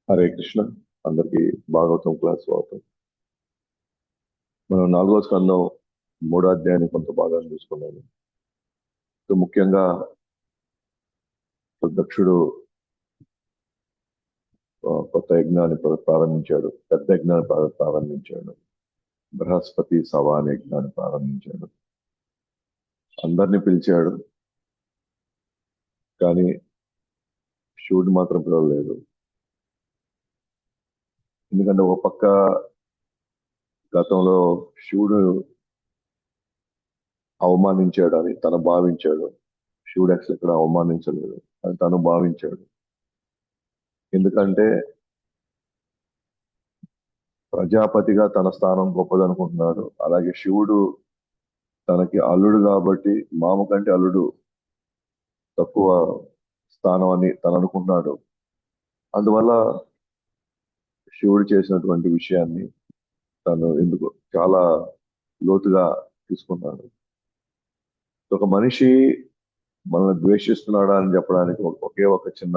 హరే కృష్ణ. అందరికీ భాగవతం క్లాస్ స్వాగతం. మనం 4వ స్కందం 3వ అధ్యాయాన్ని కొంత భాగాన్ని చూసుకున్నాము. సో ముఖ్యంగా దక్షుడు కొత్త యజ్ఞాన్ని ప్రారంభించాడు. పెద్ద యజ్ఞాన్ని ప్రారంభించాడు. బృహస్పతి సభ అనే యజ్ఞాన్ని ప్రారంభించాడు. అందరినీ పిలిచాడు, కానీ శివుడు మాత్రం పిలవలేదు. ఎందుకంటే ఒక పక్క గతంలో శివుడు అవమానించాడని తను భావించాడు. శివుడు అసలు ఇక్కడ అవమానించలేదు అని తను భావించాడు. ఎందుకంటే ప్రజాపతిగా తన స్థానం గొప్పదనుకుంటున్నాడు. అలాగే శివుడు తనకి అల్లుడు కాబట్టి మామ కంటే అల్లుడు తక్కువ స్థానం అని తను అనుకుంటున్నాడు. అందువల్ల శివుడు చేసినటువంటి విషయాన్ని తను ఎందుకు చాలా లోతుగా తీసుకున్నాడు. ఒక మనిషి మనల్ని ద్వేషిస్తున్నాడా అని చెప్పడానికి ఒకే ఒక చిన్న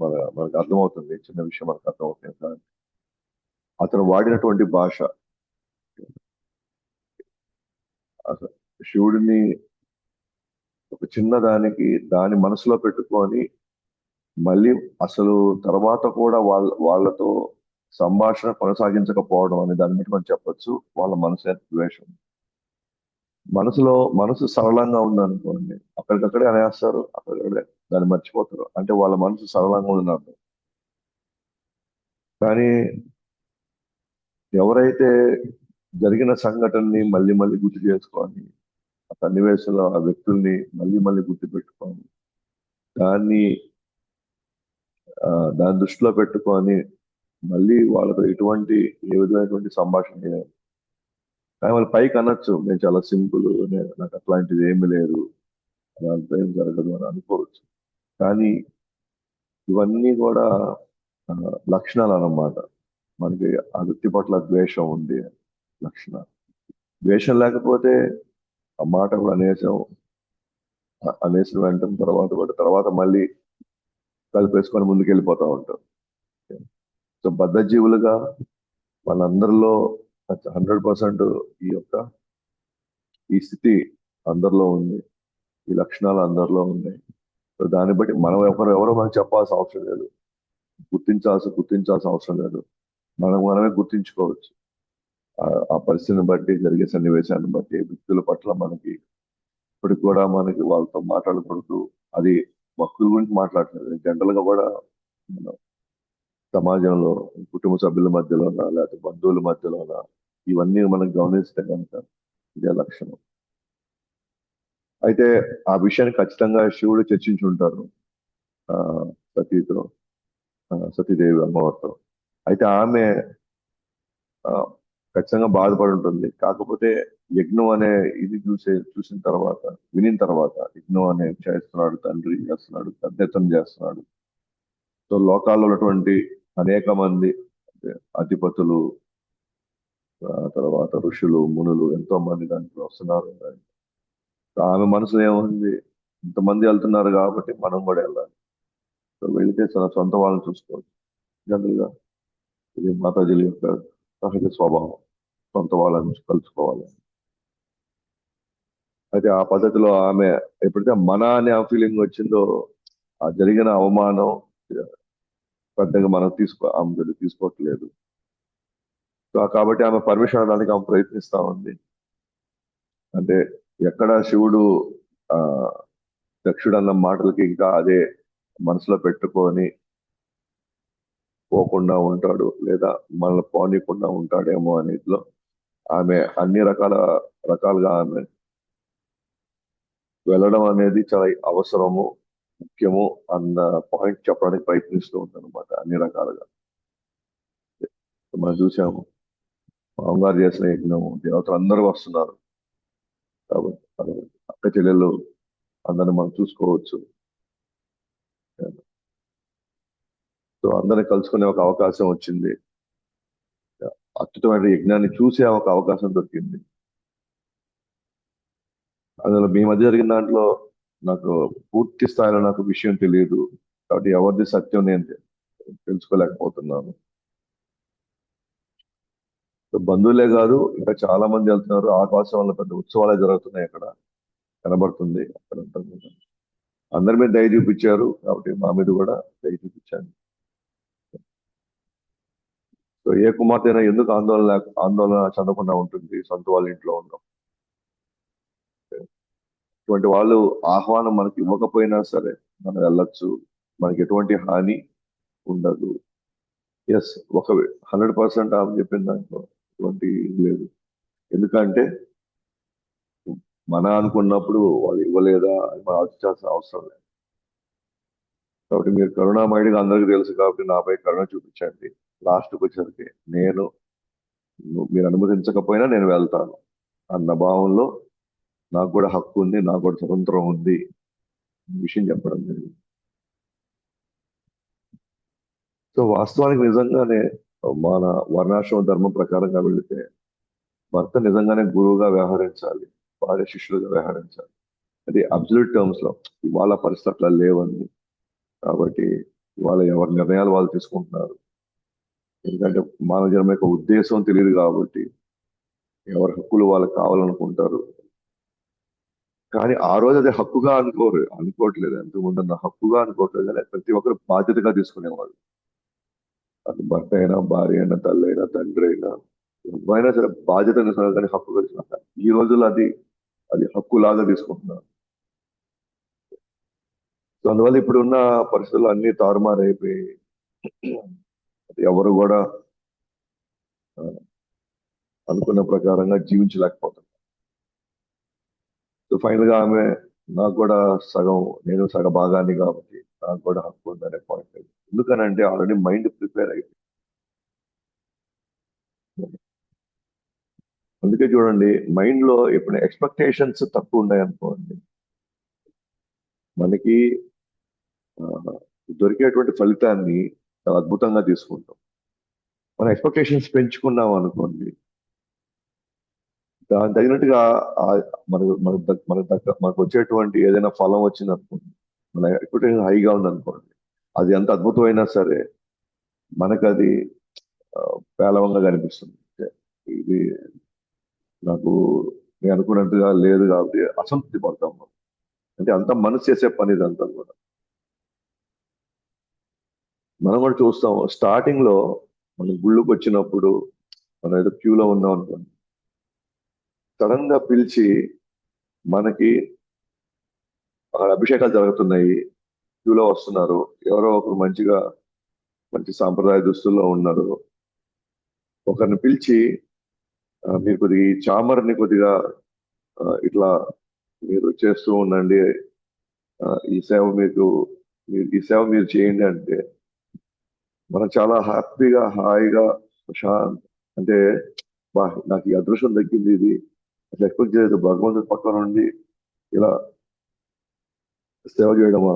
మనకు అర్థమవుతుంది. చిన్న విషయం మనకు అర్థమవుతుంది. అతను వాడినటువంటి భాష. అసలు శివుడిని ఒక చిన్న దాని మనసులో పెట్టుకొని మళ్ళీ అసలు తర్వాత కూడా వాళ్ళతో సంభాషణ కొనసాగించకపోవడం అనే దాన్ని బట్టి మనం చెప్పొచ్చు వాళ్ళ మనసు ద్వేషం. మనసు సరళంగా ఉందనుకోండి, అక్కడికక్కడే అనేస్తారు, అక్కడికక్కడే దాన్ని మర్చిపోతారు. అంటే వాళ్ళ మనసు సరళంగా ఉందన్నారు. కానీ ఎవరైతే జరిగిన సంఘటనని మళ్ళీ మళ్ళీ గుర్తు చేసుకొని ఆ సన్నివేశంలో ఆ వ్యక్తుల్ని మళ్ళీ మళ్ళీ గుర్తు పెట్టుకొని దాన్ని దాన్ని దృష్టిలో పెట్టుకొని మళ్ళీ వాళ్ళతో ఏ విధమైనటువంటి సంభాషణ చేయాలి. కానీ వాళ్ళు పైకి అనొచ్చు, నేను చాలా సింపుల్, నాకు అట్లాంటిది ఏమీ లేదు, అదంతా ఏం జరగదు అని అనుకోవచ్చు. కానీ ఇవన్నీ కూడా లక్షణాలు అన్నమాట. మనకి ఆ వ్యక్తి పట్ల ద్వేషం ఉంది లక్షణాలు. ద్వేషం లేకపోతే ఆ మాట కూడా అనేసిన వెంటనే తర్వాత మళ్ళీ కలిపేసుకొని ముందుకు వెళ్ళిపోతూ ఉంటాం. సో బద్ధజీవులుగా వాళ్ళందరిలో 100% ఈ స్థితి అందరిలో ఉంది. ఈ లక్షణాలు అందరిలో ఉన్నాయి. సో దాన్ని బట్టి మనం ఎవరో మనం చెప్పాల్సిన అవసరం లేదు, గుర్తించాల్సిన అవసరం లేదు. మనమే గుర్తించుకోవచ్చు. ఆ పరిస్థితిని బట్టి, జరిగే సన్నివేశాన్ని బట్టి, వ్యక్తుల పట్ల మనకి ఇప్పటికి కూడా మనకి వాళ్ళతో మాట్లాడకూడదు. అది భక్తుల గురించి మాట్లాడలేదు, జనరల్ గా కూడా మనం సమాజంలో కుటుంబ సభ్యుల మధ్యలోనా లేకపోతే బంధువుల మధ్యలోనా ఇవన్నీ మనం గమనిస్తే కనుక ఇదే లక్షణం. అయితే ఆ విషయాన్ని ఖచ్చితంగా శివుడు చర్చించుంటారు సతీతో, సతీదేవి అమ్మవారితో. అయితే ఆమె ఖచ్చితంగా బాధపడి ఉంటుంది. కాకపోతే యజ్ఞం అనే ఇది చూసిన తర్వాత, వినిన తర్వాత, యజ్ఞం అనే చేస్తున్నాడు, తండ్రి చేస్తున్నాడు, పెద్దెత్తం చేస్తున్నాడు. సో లోకాల్లో ఉన్నటువంటి అనేక మంది అధిపతులు, తర్వాత ఋషులు, మునులు ఎంతో మంది దాంట్లో వస్తున్నారు. ఆమె మనసులో ఏముంది, ఇంతమంది వెళ్తున్నారు కాబట్టి మనం కూడా వెళ్ళాలి. సో వెళితే తన సొంత వాళ్ళని చూసుకోవచ్చు. జనరల్గా ఇది మాతాజీల యొక్క సహజ స్వభావం, సొంత వాళ్ళని కలుసుకోవాలి. అయితే ఆ పద్ధతిలో ఆమె ఎప్పుడైతే మన అనే ఆ ఫీలింగ్ వచ్చిందో, ఆ జరిగిన అవమానం పెద్దగా మనం ఆమె తీసుకోవట్లేదు. సో కాబట్టి ఆమె పర్మిషన్ అడడానికి ఆమె ప్రయత్నిస్తా ఉంది. అంటే ఎక్కడ శివుడు ఆ దక్షుడు అన్న మాటలకి ఇంకా అదే మనసులో పెట్టుకొని పోకుండా ఉంటాడు, లేదా మనల్ని పోనీయకుండా ఉంటాడేమో అనేదిలో ఆమె అన్ని రకాలుగా ఆమె వెళ్ళడం అనేది చాలా అవసరము, ముఖ్యము అన్న పాయింట్ చెప్పడానికి ప్రయత్నిస్తూ ఉంటాను అనమాట. అన్ని రకాలుగా మనం చూసాము, మామగారు చేసిన యజ్ఞము, దేవతలు అందరూ వస్తున్నారు కాబట్టి అక్క చెల్లెళ్ళు అందరిని మనం చూసుకోవచ్చు. సో అందరిని కలుసుకునే ఒక అవకాశం వచ్చింది. అద్భుతమైన యజ్ఞాన్ని చూసే ఒక అవకాశం దొరికింది. అందులో మీ మధ్య జరిగిన దాంట్లో నాకు పూర్తి స్థాయిలో నాకు విషయం తెలియదు కాబట్టి ఎవరిది సత్యం నేను తెలుసుకోలేకపోతున్నాను. సో బంధువులే కాదు, ఇంకా చాలా మంది వెళ్తున్నారు. ఆకాశంలో పెద్ద ఉత్సవాలే జరుగుతున్నాయి అక్కడ, కనబడుతుంది అక్కడంతా కూడా. అందరి మీద దయ చూపించారు కాబట్టి మా మీద కూడా దయ చూపించాను. సో ఏ కుమార్తె అయినా ఎందుకు ఆందోళన చెందకుండా ఉంటుంది సొంత వాళ్ళ ఇంట్లో ఉన్నాం. ఇటువంటి వాళ్ళు ఆహ్వానం మనకి ఇవ్వకపోయినా సరే మనం వెళ్ళొచ్చు, మనకి ఎటువంటి హాని ఉండదు. ఎస్, 100% ఆమె చెప్పిన దాంట్లో ఎటువంటి ఇది లేదు. ఎందుకంటే మన అనుకున్నప్పుడు వాళ్ళు ఇవ్వలేదా అని మనం ఆలోచించాల్సిన అవసరం లేదు. కాబట్టి మీరు కరుణామయుడిగా అందరికీ తెలుసు కాబట్టి నాపై కరుణ చూపించండి. లాస్ట్కి వచ్చేసరికి మీరు అనుమతించకపోయినా నేను వెళ్తాను అన్న భావంలో నాకు కూడా హక్కు ఉంది, నాకు కూడా స్వతంత్రం ఉంది ఈ విషయం చెప్పడం జరిగింది. సో వాస్తవానికి నిజంగానే మన వర్ణాశ్రమ ధర్మం ప్రకారంగా వెళితే భర్త నిజంగానే గురువుగా వ్యవహరించాలి, భార్య శిష్యులుగా వ్యవహరించాలి. అది అబ్సల్యూట్ టర్మ్స్ లో. ఇవాళ పరిస్థితి అట్లా లేవండి. కాబట్టి వాళ్ళ ఎవరి నిర్ణయాలు వాళ్ళు తీసుకుంటున్నారు. ఎందుకంటే మానవ జన్మ యొక్క ఉద్దేశం తెలియదు కాబట్టి ఎవరి హక్కులు వాళ్ళకి కావాలనుకుంటారు. కానీ ఆ రోజు అది హక్కుగా అనుకోవట్లేదు. ఎంతమంది నా హక్కుగా అనుకోవట్లేదు, కానీ ప్రతి ఒక్కరు బాధ్యతగా తీసుకునేవాళ్ళు. అది భర్త అయినా, భార్య అయినా, తల్లి అయినా, తండ్రి అయినా, ఎవరైనా సరే బాధ్యత తీసుకున్నారు కానీ హక్కుగా తీసుకున్నారు. ఈ రోజుల్లో అది హక్కులాగా తీసుకుంటున్నారు. సో అందువల్ల ఇప్పుడు ఉన్న పరిస్థితులు అన్ని తారుమారైపోయి ఎవరు కూడా ఆ, అనుకున్న ప్రకారంగా జీవించలేకపోతున్నారు. సో ఫైనల్ గా ఆమె నాకు కూడా నేను సగ భాగాన్ని కాబట్టి నాకు కూడా హక్కు ఉందనే పాయింట్. ఎందుకనంటే ఆల్రెడీ మైండ్ ప్రిపేర్ అయిపోయింది. అందుకే చూడండి, మైండ్ లో ఎప్పుడు ఎక్స్పెక్టేషన్స్ తక్కువ ఉన్నాయి అనుకోండి, మనకి ఆ, దొరికేటువంటి ఫలితాన్ని చాలా అద్భుతంగా తీసుకుంటాం. మన ఎక్స్పెక్టేషన్స్ పెంచుకున్నాం అనుకోండి, దాని తగినట్టుగా మనకు వచ్చేటువంటి ఏదైనా ఫలం వచ్చింది అనుకోండి, మన ఎక్స్పెక్టేషన్ హైగా ఉంది అనుకోండి, అది ఎంత అద్భుతమైనా సరే మనకు అది పేలవంగా కనిపిస్తుంది. ఇది నాకు నేను అనుకున్నట్టుగా లేదు కాబట్టి అసంతృప్తి పడతాం మనం. అంటే అంత మనసు చేసే పని ఇదంతా కూడా. మనం కూడా చూస్తాం, స్టార్టింగ్ లో మనం గుళ్ళకి వచ్చినప్పుడు మనం ఏదో క్యూలో ఉన్నాం అనుకోండి, సడన్ గా పిలిచి మనకి అక్కడ అభిషేకాలు జరుగుతున్నాయి, క్యూలో వస్తున్నారు, ఎవరో ఒకరు మంచి సాంప్రదాయ దుస్తుల్లో ఉన్నారు, ఒకరిని పిలిచి మీరు కొద్దిగా ఈ చామర్ని కొద్దిగా ఇట్లా మీరు చేస్తూ ఉండండి, ఈ సేవ ఈ సేవ మీరు చేయండి అంటే మనం చాలా హ్యాపీగా, హాయిగా, ప్రశాంత్ అంటే నాకు ఈ అదృష్టం దక్కింది, ఇది అసలు ఎక్స్పెక్ట్ చేయలేదు, భగవంతుడి పక్కన నుండి ఇలా సేవ చేయడమా.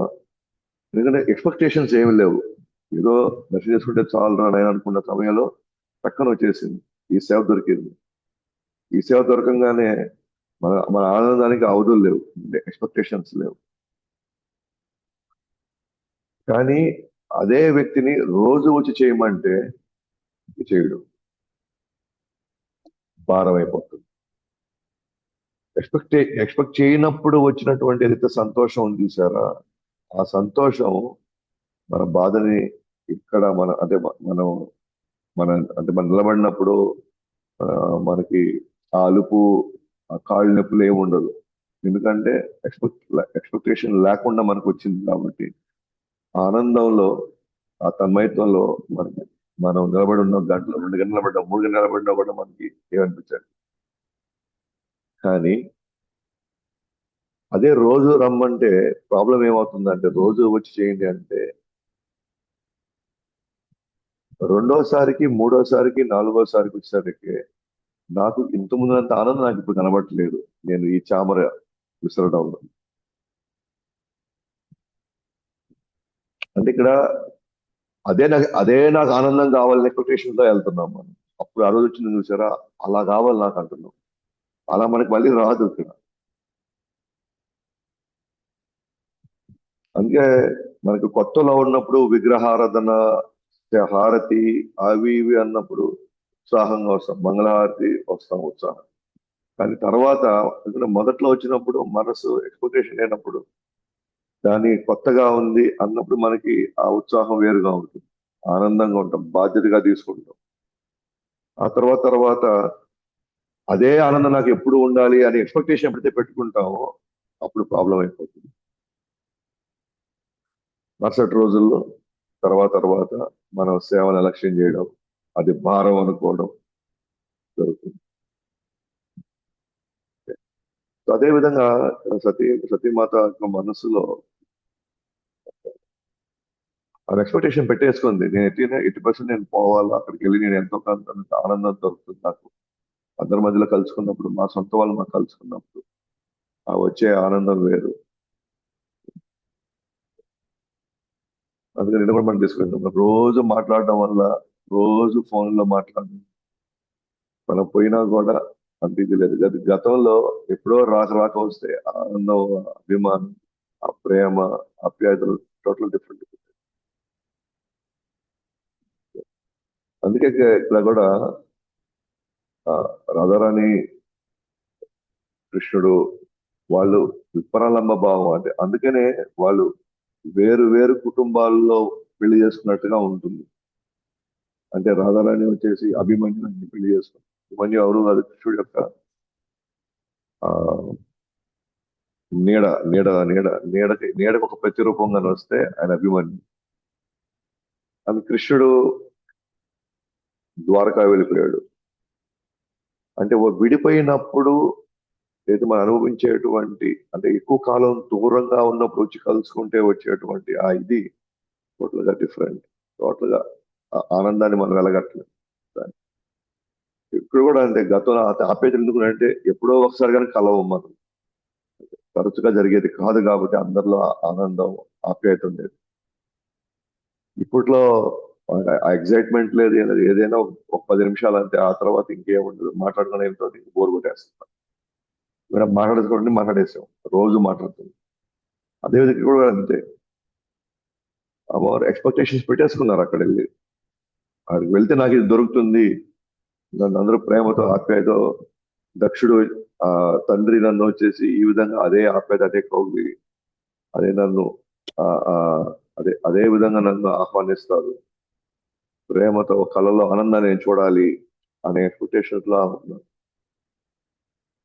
ఎందుకంటే ఎక్స్పెక్టేషన్స్ ఏమి లేవు, ఏదో దర్శనం చేసుకుంటే చాలు రా నేను అనుకున్న సమయంలో పక్కన వచ్చేసింది, ఈ సేవ దొరికింది. ఈ సేవ దొరకంగానే మన ఆనందానికి అవధులు లేవు, ఎక్స్పెక్టేషన్స్ లేవు. కానీ అదే వ్యక్తిని రోజు వచ్చి చేయమంటే చేయడు, భారం అయిపోతుంది. ఎక్స్పెక్ట్ చేయనప్పుడు వచ్చినటువంటి ఏదైతే సంతోషం ఉంది చూసారా, ఆ సంతోషం మన బాధని ఇక్కడ మనం మన మనం నిలబడినప్పుడు ఆ, మనకి ఆ అలుపు, ఆ కాళ్ళు నొప్పులు ఏమి ఉండదు. ఎందుకంటే ఎక్స్పెక్టేషన్ లేకుండా మనకు వచ్చింది కాబట్టి ఆ ఆనందంలో, ఆ తన్మయత్వంలో మనం నిలబడి ఉన్న గంటలు, 2 గంటలు నిలబడ్డా, 3 గంటలు నిలబడినా కూడా మనకి ఏమనిపించాలి. కానీ అదే రోజు రమ్మంటే ప్రాబ్లం ఏమవుతుందంటే, రోజు వచ్చి చేయండి అంటే రెండోసారికి, మూడోసారికి, నాలుగోసారికి వచ్చేసరికి నాకు ఇంత ముందంత ఆనందం నాకు ఇప్పుడు కనబడట్లేదు. నేను ఈ చామర విసరడంలో అంటే ఇక్కడ అదే నాకు ఆనందం కావాలని ఎక్స్పెక్టేషన్ తో వెళ్తున్నాం మనం. అప్పుడు ఆ రోజు వచ్చింది చూసారా, అలా కావాలి నాకు అంటున్నాం. అలా మనకి మళ్ళీ రాదు ఇక్కడ. అందుకే మనకు కొత్తలో ఉన్నప్పుడు విగ్రహారాధన హారతి అవి ఇవి అన్నప్పుడు ఉత్సాహంగా వస్తాం, మంగళహారతి వస్తాం ఉత్సాహం. కానీ తర్వాత ఎందుకంటే మొదట్లో వచ్చినప్పుడు మనసు ఎక్స్పెక్టేషన్ లేనప్పుడు దాని కొత్తగా ఉంది అన్నప్పుడు మనకి ఆ ఉత్సాహం వేరుగా ఉంటుంది, ఆనందంగా ఉంటాం, బాధ్యతగా తీసుకుంటాం. ఆ తర్వాత అదే ఆనందం నాకు ఎప్పుడు ఉండాలి అని ఎక్స్పెక్టేషన్ ఎప్పుడైతే పెట్టుకుంటామో అప్పుడు ప్రాబ్లం అయిపోతుంది. మరుసటి రోజుల్లో తర్వాత మనం సేవను అలక్ష్యం చేయడం, అది భారం అనుకోవడం జరుగుతుంది. సో అదే విధంగా సతీమాత యొక్క మనసులో ఆ ఎక్స్పెక్టేషన్ పెట్టేసుకుంది, నేను ఎట్టి పర్సెంట్ నేను పోవాలా, అక్కడికి వెళ్ళి నేను ఎంతో కొంత ఆనందం దొరుకుతుంది నాకు, అందరి మధ్యలో కలుసుకున్నప్పుడు, మా సొంత వాళ్ళు మాకు కలుసుకున్నప్పుడు ఆ వచ్చే ఆనందం వేరు. అందుకని నేను కూడా మనం తీసుకుంటాం, రోజు మాట్లాడడం వల్ల, రోజు ఫోన్లో మాట్లాడడం మనం పోయినా కూడా అంత ఇది లేదు. అది గతంలో ఎప్పుడో రాక వస్తే ఆనందం, అభిమానం, ఆ ప్రేమ, ఆప్యాయతలు టోటల్ డిఫరెంట్. అందుకే ఇక్కడ కూడా రాధారాణి కృష్ణుడు వాళ్ళు విప్రాలంబ భావం, అంటే అందుకనే వాళ్ళు వేరు వేరు కుటుంబాల్లో పెళ్లి చేసుకున్నట్టుగా ఉంటుంది. అంటే రాధారాణి వచ్చేసి అభిమన్యుని పెళ్లి చేసుకుంది. అభిమన్యు ఎవరు కాదు, కృష్ణుడు యొక్క ఆ నీడకు ఒక ప్రతిరూపంగా వస్తే ఆయన అభిమన్యు. అది కృష్ణుడు ద్వారకా వెళ్ళిపోయాడు. అంటే విడిపోయినప్పుడు ఏది మనం అనుభవించేటువంటి, అంటే ఎక్కువ కాలం దూరంగా ఉన్నప్పుడు వచ్చి కలుసుకుంటే వచ్చేటువంటి ఆ ఇది టోటల్ గా డిఫరెంట్. టోటల్ గా ఆనందాన్ని మనం వెలగట్లేదు. ఇప్పుడు కూడా అంటే గతంలో ఆప్యాయత ఎందుకు అంటే ఎప్పుడో ఒకసారి కానీ కలవం మనం, తరచుగా జరిగేది కాదు కాబట్టి అందరిలో ఆనందం, ఆప్యాయత ఉండేది. ఇప్పట్లో ఆ ఎగ్జైట్మెంట్ లేదు, ఏదైనా ఒక 10 నిమిషాలు అంతే, ఆ తర్వాత ఇంకేముండదు, మాట్లాడుకునే ఏంటో బోర్ కొట్టేస్తాం. మనం మాట్లాడేసుకోండి, మాట్లాడేసాం, రోజు మాట్లాడుతుంది. అదేవిధంగా కూడా అంతే, వారు ఎక్స్పెక్టేషన్స్ పెట్టేసుకున్నారు. అక్కడ వెళ్ళి అక్కడికి వెళ్తే నాకు ఇది దొరుకుతుంది, నన్ను అందరూ ప్రేమతో ఆప్యాయతో, దక్షుడు ఆ తండ్రి నన్ను వచ్చేసి ఈ విధంగా అదే ఆప్యాయత, అదే కౌగి, అదే నన్ను ఆ ఆ, అదే విధంగా నన్ను ఆహ్వానిస్తారు, ప్రేమతో కళలో ఆనందాన్ని నేను చూడాలి అనే ఎక్స్పెక్టేషన్స్ లా ఉన్నాను.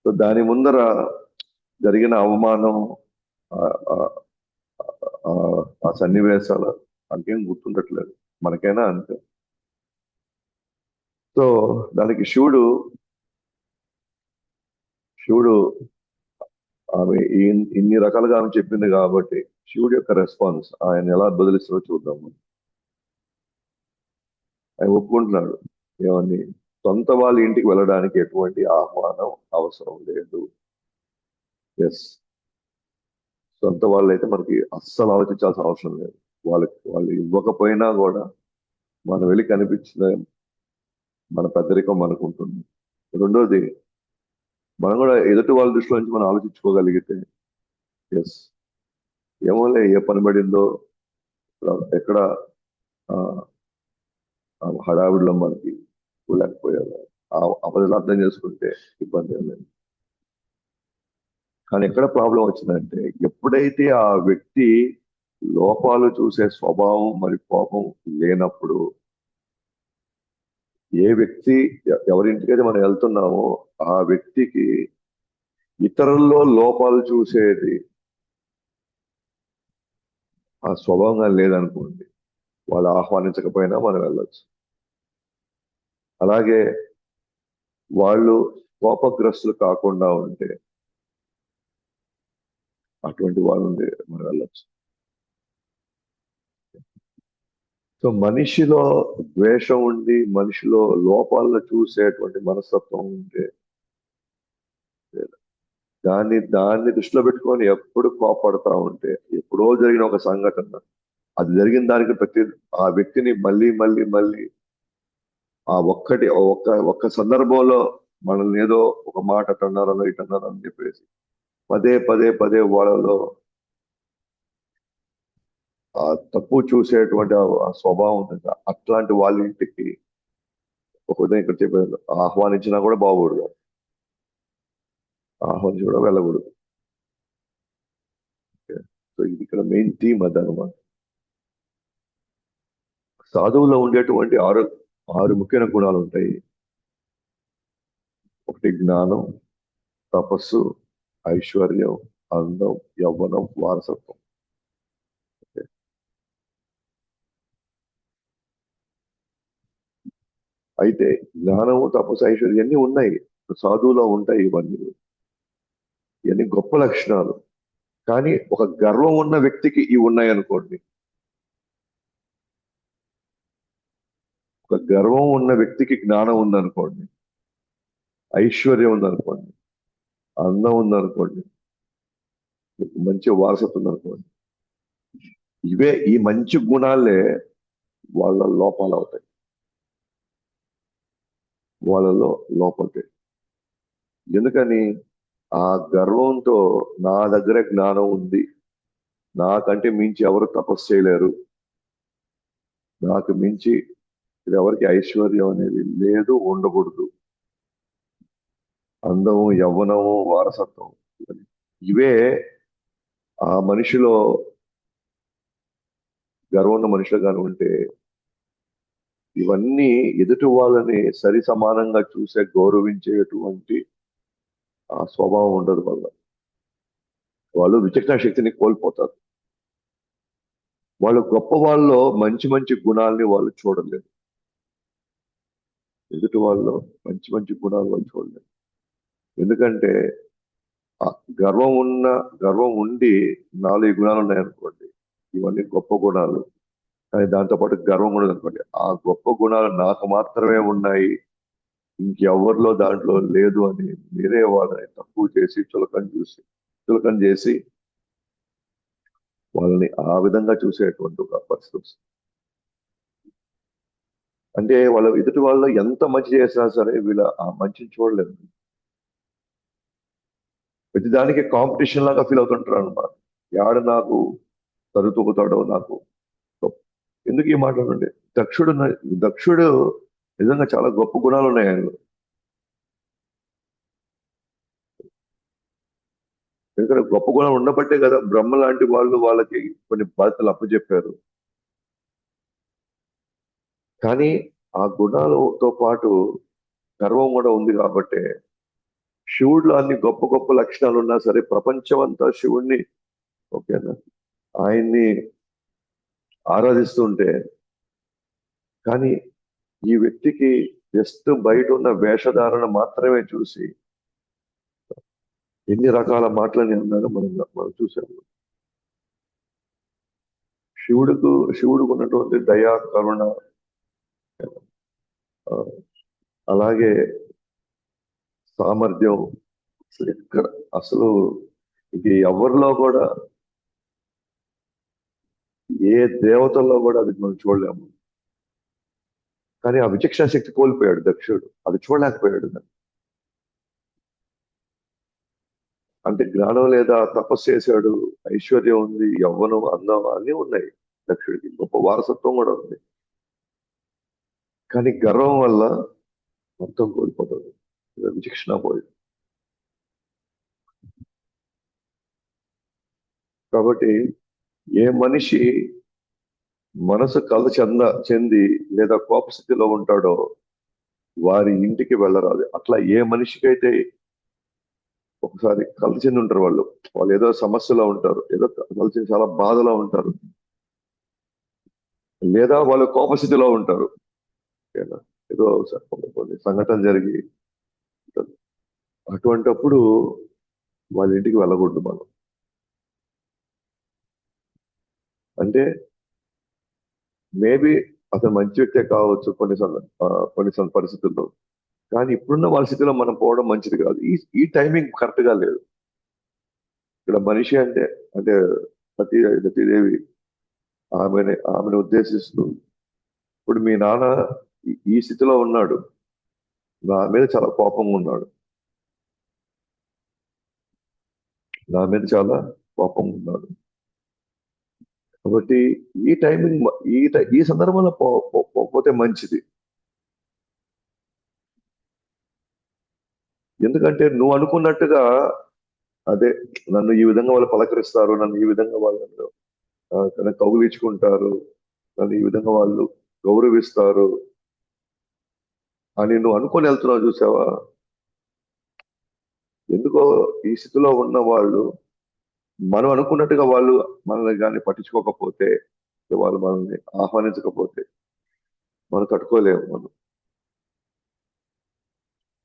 సో దాని ముందర జరిగిన అవమానం, ఆ ఆ- ఆ సన్నివేశాలు మనకేం గుర్తుండట్లేదు, మనకైనా అంతే. సో దానికి శివుడు ఆమె ఇన్ని రకాలుగా ఆమె చెప్పింది కాబట్టి శివుడి యొక్క రెస్పాన్స్ ఆయన ఎలా బదిలిస్తారో చూద్దాము. ఆయన ఒప్పుకుంటున్నాడు ఏమని, సొంత వాళ్ళ ఇంటికి వెళ్ళడానికి ఎటువంటి ఆహ్వానం అవసరం లేదు. ఎస్, సొంత వాళ్ళు అయితే మనకి అస్సలు ఆలోచించాల్సిన అవసరం లేదు. వాళ్ళు ఇవ్వకపోయినా కూడా మనం వెళ్ళి కనిపించిన మన పెద్దరికం మనకు ఉంటుంది. రెండోది, మనం కూడా ఎదుటి వాళ్ళ దృష్టిలో నుంచి మనం ఆలోచించుకోగలిగితే, ఎస్, ఏమోలే ఏ పని పడిందో, ఎక్కడ ఆ, ఆ హడావిడిలో మనకి లేకపోయారు, ఆ అపదలు అర్థం చేసుకుంటే ఇబ్బంది ఏం లేదు. కానీ ఎక్కడ ప్రాబ్లం వచ్చిందంటే, ఎప్పుడైతే ఆ వ్యక్తి లోపాలు చూసే స్వభావం మరి కోపం లేనప్పుడు, ఏ వ్యక్తి ఎవరింటికైతే మనం వెళ్తున్నామో ఆ వ్యక్తికి ఇతరుల్లో లోపాలు చూసేది ఆ స్వభావంగా లేదనుకోండి, వాళ్ళు ఆహ్వానించకపోయినా మనం వెళ్ళొచ్చు. అలాగే వాళ్ళు కోపగ్రస్తులు కాకుండా ఉంటే అటువంటి వాళ్ళు మనం వెళ్ళొచ్చు. సో మనిషిలో ద్వేషం ఉండి, మనిషిలో లోపాలను చూసేటువంటి మనస్తత్వం ఉంటే, దాన్ని దృష్టిలో పెట్టుకొని ఎప్పుడు కోపడతా ఉంటే, ఎప్పుడో జరిగిన ఒక సంఘటన, అది జరిగిన దానికి ఆ వ్యక్తిని మళ్ళీ మళ్ళీ మళ్ళీ ఆ ఒక్క సందర్భంలో మనల్ని ఏదో ఒక మాట అన్నారనో ఇటన్నారో అని చెప్పేసి పదే పదే పదే వాళ్ళలో ఆ తప్పు చూసేటువంటి ఆ స్వభావం ఉంది కదా, అట్లాంటి వాళ్ళ ఇంటికి ఒక ఉదయం ఇక్కడ చెప్పారు ఆహ్వానించినా కూడా బాగూడదు, ఆహ్వానించి కూడా వెళ్ళకూడదు. సో ఇది ఇక్కడ మెయిన్ థీమ్ అదనమాట. సాధువులో ఉండేటువంటి ఆరు ముఖ్యమైన గుణాలు ఉంటాయి. ఒకటి జ్ఞానం, తపస్సు, ఐశ్వర్యం, అందం, యవ్వనం, వారసత్వం. అయితే జ్ఞానము, తపస్సు, ఐశ్వర్యం ఇవన్నీ ఉన్నాయి, సాధువులో ఉంటాయి ఇవన్నీ. ఇవన్నీ గొప్ప లక్షణాలు. కానీ ఒక గర్వం ఉన్న వ్యక్తికి ఇవి ఉన్నాయి అనుకోండి, ఒక గర్వం ఉన్న వ్యక్తికి జ్ఞానం ఉందనుకోండి, ఐశ్వర్యం ఉందనుకోండి, అందం ఉందనుకోండి, మంచి వారసత్వం ఉందనుకోండి, ఈ మంచి గుణాలే వాళ్ళ లోపాలు అవుతాయి, వాళ్ళలో లోపడతాయి. ఎందుకని? ఆ గర్వంతో నా దగ్గర జ్ఞానం ఉంది, నాకంటే మించి ఎవరు తపస్సు చేయలేరు, నాకు మించి ఇది ఎవరికి ఐశ్వర్యం అనేది లేదు, ఉండకూడదు, అందము, యవ్వనము, వారసత్వం, ఇవే ఆ మనిషిలో గర్వం ఉన్న మనిషిలో కానీ ఉంటే, ఇవన్నీ ఎదుటి వాళ్ళని సరి సమానంగా చూసే గౌరవించేటువంటి ఆ స్వభావం ఉండదు వల్ల వాళ్ళు విచక్షణ శక్తిని కోల్పోతారు. వాళ్ళు గొప్ప వాళ్ళలో మంచి మంచి గుణాలని వాళ్ళు చూడలేరు, ఎదుటి వాళ్ళలో మంచి మంచి గుణాలు వాళ్ళు చూడలేరు. ఎందుకంటే ఆ గర్వం ఉండి 4 గుణాలు ఉన్నాయనుకోండి, ఇవన్నీ గొప్ప గుణాలు. కానీ దాంతోపాటు గర్వం కూడా అనుకోండి, ఆ గొప్ప గుణాలు నాకు మాత్రమే ఉన్నాయి, ఇంకెవరిలో దాంట్లో లేదు అని మీరే వాళ్ళని తక్కువ చేసి చులకన చేసి వాళ్ళని ఆ విధంగా చూసేటువంటి ఒక పరిస్థితి వస్తుంది. అంటే వాళ్ళ ఎదుటి వాళ్ళు ఎంత మంచి చేసినా సరే వీళ్ళ ఆ మంచిని చూడలేదు, ప్రతిదానికి కాంపిటీషన్ లాగా ఫీల్ అవుతుంటారు అనమాట. యాడ నాకు తరుగుతాడో నాకు. ఎందుకు ఈ మాట్లాడండి, దక్షుడు నిజంగా చాలా గొప్ప గుణాలు ఉన్నాయి ఆయనలో. ఎందుకంటే గొప్ప గుణాలు ఉండబట్టే కదా బ్రహ్మ లాంటి వాళ్ళు వాళ్ళకి కొన్ని బాధ్యతలు అప్పచెప్పారు. కానీ ఆ గుణాలతో పాటు గర్వం కూడా ఉంది కాబట్టి శివుడిలో అన్ని గొప్ప గొప్ప లక్షణాలు ఉన్నా సరే ప్రపంచం అంతా శివుణ్ణి, ఓకేనా, ఆయన్ని ఆరాధిస్తుంటే, కానీ ఈ వ్యక్తికి జస్ట్ బయట ఉన్న వేషధారణ మాత్రమే చూసి ఎన్ని రకాల మాటలని అన్నారో మనం చూసాము. శివుడికి ఉన్నటువంటి దయా, కరుణ, ఆ, అలాగే సామర్థ్యం, అసలు ఇది ఎవరిలో కూడా, ఏ దేవతల్లో కూడా అది మనం చూడలేము. కానీ ఆ విచక్షణ శక్తి కోల్పోయాడు దక్షుడు, అది చూడలేకపోయాడు. అంటే జ్ఞానం లేదా తపస్సు చేశాడు, ఐశ్వర్యం ఉంది, యవ్వనం, అందం అన్నీ ఉన్నాయి దక్షుడికి, గొప్ప వారసత్వం కూడా ఉంది. కానీ గర్వం వల్ల మొత్తం కోల్పోతాడు, విచక్షణ పోయింది. కాబట్టి ఏ మనిషి మనసు చెంది లేదా కోపస్థితిలో ఉంటాడో వారి ఇంటికి వెళ్ళరాదు. అట్లా ఏ మనిషికైతే ఒకసారి కలత చెంది ఉంటారు, వాళ్ళు వాళ్ళు ఏదో సమస్యలో ఉంటారు, ఏదో కలిసి చాలా బాధలో ఉంటారు, లేదా వాళ్ళు కోపస్థితిలో ఉంటారు, ఓకేనా, ఏదో కొన్ని సంఘటన జరిగి ఉంటుంది. అటువంటప్పుడు వాళ్ళ ఇంటికి వెళ్ళకూడదు మనం. అంటే మేబీ అతను మంచి వ్యక్తే కావచ్చు కొన్ని పరిస్థితుల్లో, కానీ ఇప్పుడున్న వాళ్ళ స్థితిలో మనం పోవడం మంచిది కాదు. ఈ టైమింగ్ కరెక్ట్ గా లేదు. ఇక్కడ మనిషి అంటే అంటే సతీదేవి ఆమెను ఉద్దేశిస్తూ, ఇప్పుడు మీ నాన్న ఈ స్థితిలో ఉన్నాడు, నా మీద చాలా కోపంగా ఉన్నాడు, నా మీద చాలా కోపంగా ఉన్నాడు, కాబట్టి ఈ టైమింగ్ ఈ సందర్భంలో పోతే మంచిది. ఎందుకంటే నువ్వు అనుకున్నట్టుగా అదే నన్ను ఈ విధంగా వాళ్ళు పలకరిస్తారు, నన్ను ఈ విధంగా వాళ్ళు నన్ను కౌగిలించుకుంటారు, నన్ను ఈ విధంగా వాళ్ళు గౌరవిస్తారు అని నువ్వు అనుకొని వెళ్తున్నావు చూసావా? ఎందుకో ఈ స్థితిలో ఉన్న వాళ్ళు మనం అనుకున్నట్టుగా వాళ్ళు మనల్ని కానీ పట్టించుకోకపోతే, వాళ్ళు మనల్ని ఆహ్వానించకపోతే మనం తట్టుకోలేము మనం.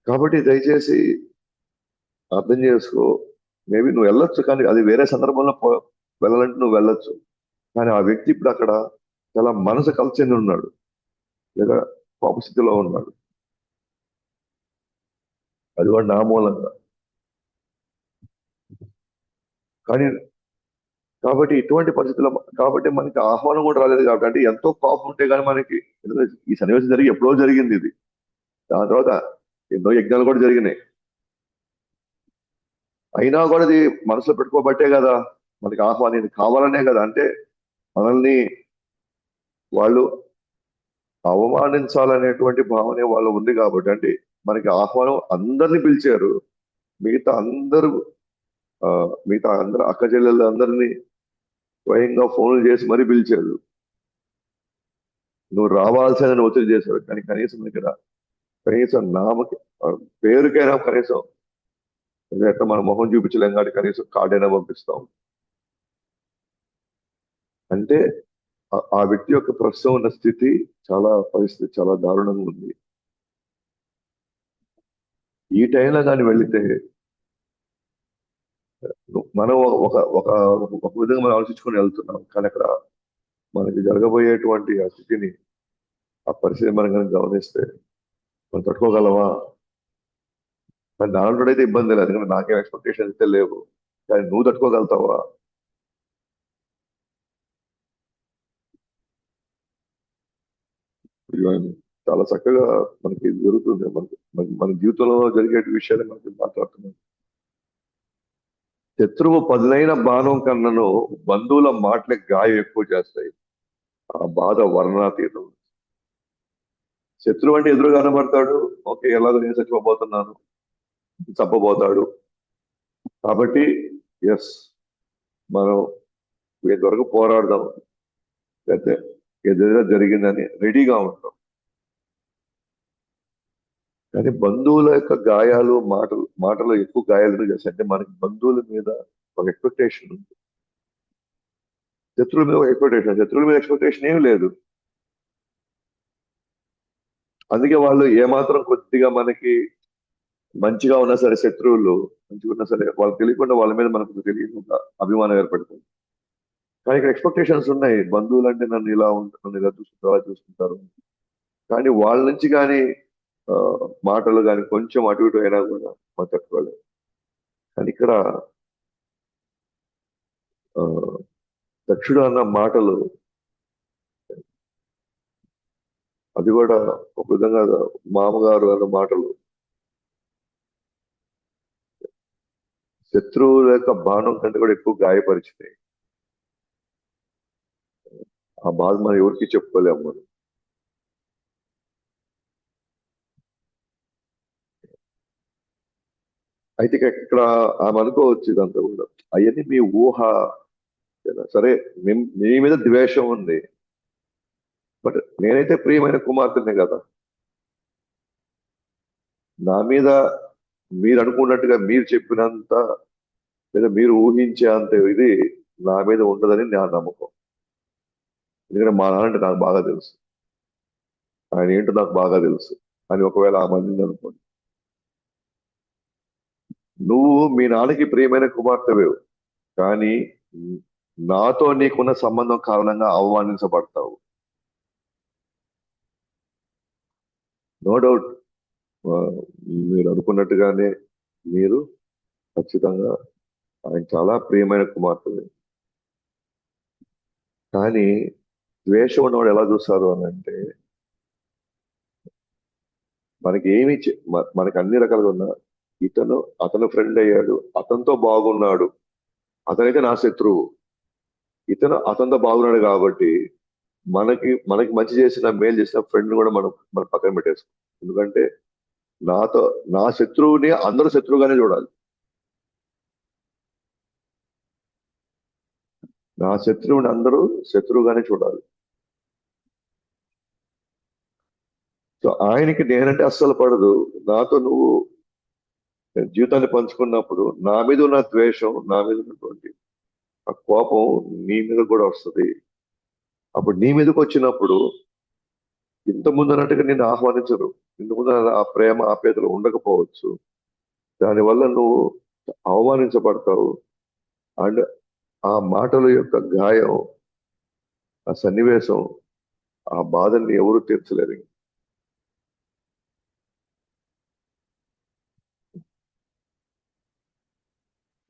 కాబట్టి దయచేసి అర్థం చేసుకో. మేబీ నువ్వు వెళ్ళొచ్చు, కానీ అది వేరే సందర్భంలో వెళ్ళాలంటే నువ్వు వెళ్ళొచ్చు. కానీ ఆ వ్యక్తి ఇప్పుడు అక్కడ చాలా మనసు కలిసి ఉన్నాడు, లేదా పాప స్థితిలో ఉన్నాడు. అది కూడా నా మూలంగా. కానీ కాబట్టి ఇటువంటి పరిస్థితుల్లో కాబట్టి మనకి ఆహ్వానం కూడా రాలేదు. కాబట్టి అంటే ఎంతో కోపం ఉంటే కానీ మనకి ఈ సన్నివేశం జరిగి ఎప్పుడో జరిగింది ఇది. దాని తర్వాత ఎన్నో యజ్ఞాలు కూడా జరిగినాయి. అయినా కూడా అది మనసులో పెట్టుకోబట్టే కదా మనకి ఆహ్వానం కావాలనే కదా. అంటే మనల్ని వాళ్ళు అవమానించాలనేటువంటి భావనే వాళ్ళు ఉంది కాబట్టి. అంటే మనకి ఆహ్వానం అందరినీ పిలిచారు. మిగతా అందరూ మిగతా అందరు అక్క చెల్లెళ్ళు అందరినీ స్వయంగా ఫోన్లు చేసి మరీ పిలిచారు. నువ్వు రావాల్సిన ఒత్తిడి చేశారు. కానీ కనీసం ఇక్కడ కనీసం నామకి పేరుకైనా కనీసం ఎట్లా మన మొహం చూపించలేం కాబట్టి కనీసం కార్డైనా పంపిస్తాం. అంటే ఆ వ్యక్తి యొక్క ప్రస్తుతం ఉన్న స్థితి పరిస్థితి చాలా దారుణంగా ఉంది. ఈ టైంలో కానీ వెళితే మనం ఒక ఒక ఒక విధంగా మనం ఆలోచించుకొని వెళ్తున్నాం. కానీ అక్కడ మనకి జరగబోయేటువంటి ఆ స్థితిని, ఆ పరిస్థితి మనం కనుక గమనిస్తే మనం తట్టుకోగలమా? కానీ దాంట్లో అయితే ఇబ్బంది లేదు, ఎందుకంటే నాకేం ఎక్స్పెక్టేషన్ అయితే లేవు. కానీ నువ్వు తట్టుకోగలుగుతావా? చాలా చక్కగా మనకి జరుగుతుంది. మన జీవితంలో జరిగే విషయాలు మనకి మాట్లాడుతున్నాం. శత్రువు పదునైన బాణం కన్నను బంధువుల మాటలే గాయం ఎక్కువ చేస్తాయి. ఆ బాధ వర్ణనాతీతం. శత్రువు అంటే ఎదురు కనబడతాడు, ఓకే ఎలాగో నేను చచ్చిపోబోతున్నాను, చంపబోతాడు. కాబట్టి ఎస్, మనం వీటి వరకు పోరాడదాం, లేకపోతే ఎదురుగా జరిగిందని రెడీగా ఉంటాం. కానీ బంధువుల యొక్క గాయాలు మాటలు ఎక్కువ గాయాలు చేస్తాయి. అంటే మనకి బంధువుల మీద ఒక ఎక్స్పెక్టేషన్ ఉంది, శత్రువుల మీద ఒక ఎక్స్పెక్టేషన్. శత్రువుల మీద ఎక్స్పెక్టేషన్ ఏమి లేదు. అందుకే వాళ్ళు ఏమాత్రం కొద్దిగా మనకి మంచిగా ఉన్నా సరే, శత్రువులు మంచిగా ఉన్నా సరే, వాళ్ళకి తెలియకుండా వాళ్ళ మీద మనకు తెలియకుండా అభిమానం ఏర్పడుతుంది. కానీ ఇక్కడ ఎక్స్పెక్టేషన్స్ ఉన్నాయి. బంధువులు అంటే నన్ను ఇలా ఉంటారు, నన్ను ఇలా చూసుకుంటారు, అలా చూసుకుంటారు. కానీ వాళ్ళ నుంచి కానీ మాటలు కానీ కొంచెం అటు ఇటు అయినా కూడా మనం తట్టుకోలేదు. కానీ ఇక్కడ దక్షుడు అన్న మాటలు, అది కూడా ఒక విధంగా మామగారు అన్న మాటలు శత్రువుల యొక్క బాణం కంటే కూడా ఎక్కువ గాయపరిచినాయి. ఆ బాధ మనం ఎవరికి చెప్పుకోలేము మనం. అయితే ఇక్కడ ఆమె అనుకోవచ్చు ఇదంతా కూడా అవన్నీ మీ ఊహ. సరే, మీ మీద ద్వేషం ఉంది, బట్ నేనైతే ప్రియమైన కుమార్తెనే కదా. నా మీద మీరు అనుకున్నట్టుగా మీరు చెప్పినంత లేదా మీరు ఊహించే అంత ఇది నా మీద ఉండదని నా నమ్మకం. ఎందుకంటే మా నాన్న అంటే నాకు బాగా తెలుసు, ఆయన ఏంటో నాకు బాగా తెలుసు అని ఒకవేళ ఆ మంది అనుకోండి. నువ్వు మీ నాన్నకి ప్రియమైన కుమార్తెవే, కానీ నాతో నీకున్న సంబంధం కారణంగా అవమానించబడతావు. నో డౌట్, మీరు అనుకున్నట్టుగానే మీరు ఖచ్చితంగా ఆయన చాలా ప్రియమైన కుమార్తె. కానీ ద్వేషం ఉన్నవాడు ఎలా చూస్తారు అని అంటే, మనకి ఏమి మనకి అన్ని రకాలుగా ఉన్నా అతను ఫ్రెండ్ అయ్యాడు, అతనితో బాగున్నాడు, అతనైతే నా శత్రువు, ఇతను అతనితో బాగున్నాడు కాబట్టి మనకి మంచి చేసిన మేలు చేసిన ఫ్రెండ్ కూడా మనం పక్కన పెట్టేసుకో. ఎందుకంటే నాతో నా శత్రువుని అందరూ శత్రువుగానే చూడాలి. నా శత్రువుని అందరూ శత్రువుగానే చూడాలి. సో ఆయనకి నేనంటే అస్సలు పడదు. నాతో నువ్వు జీవితాన్ని పంచుకున్నప్పుడు నా మీద ఉన్న ద్వేషం, నా మీద ఉన్నటువంటి ఆ కోపం నీ మీద కూడా వస్తుంది. అప్పుడు నీ మీదకి వచ్చినప్పుడు ఇంత ముందు అన్నట్టుగా నిన్ను ఆహ్వానించరు. ఇంత ముందు ఆ ప్రేమ ఆప్యాయతలు ఉండకపోవచ్చు. దానివల్ల నువ్వు అవమానించబడతావు. అండ్ ఆ మాటల యొక్క గాయం, ఆ సన్నివేశం, ఆ బాధని ఎవరు తీర్చలేరు.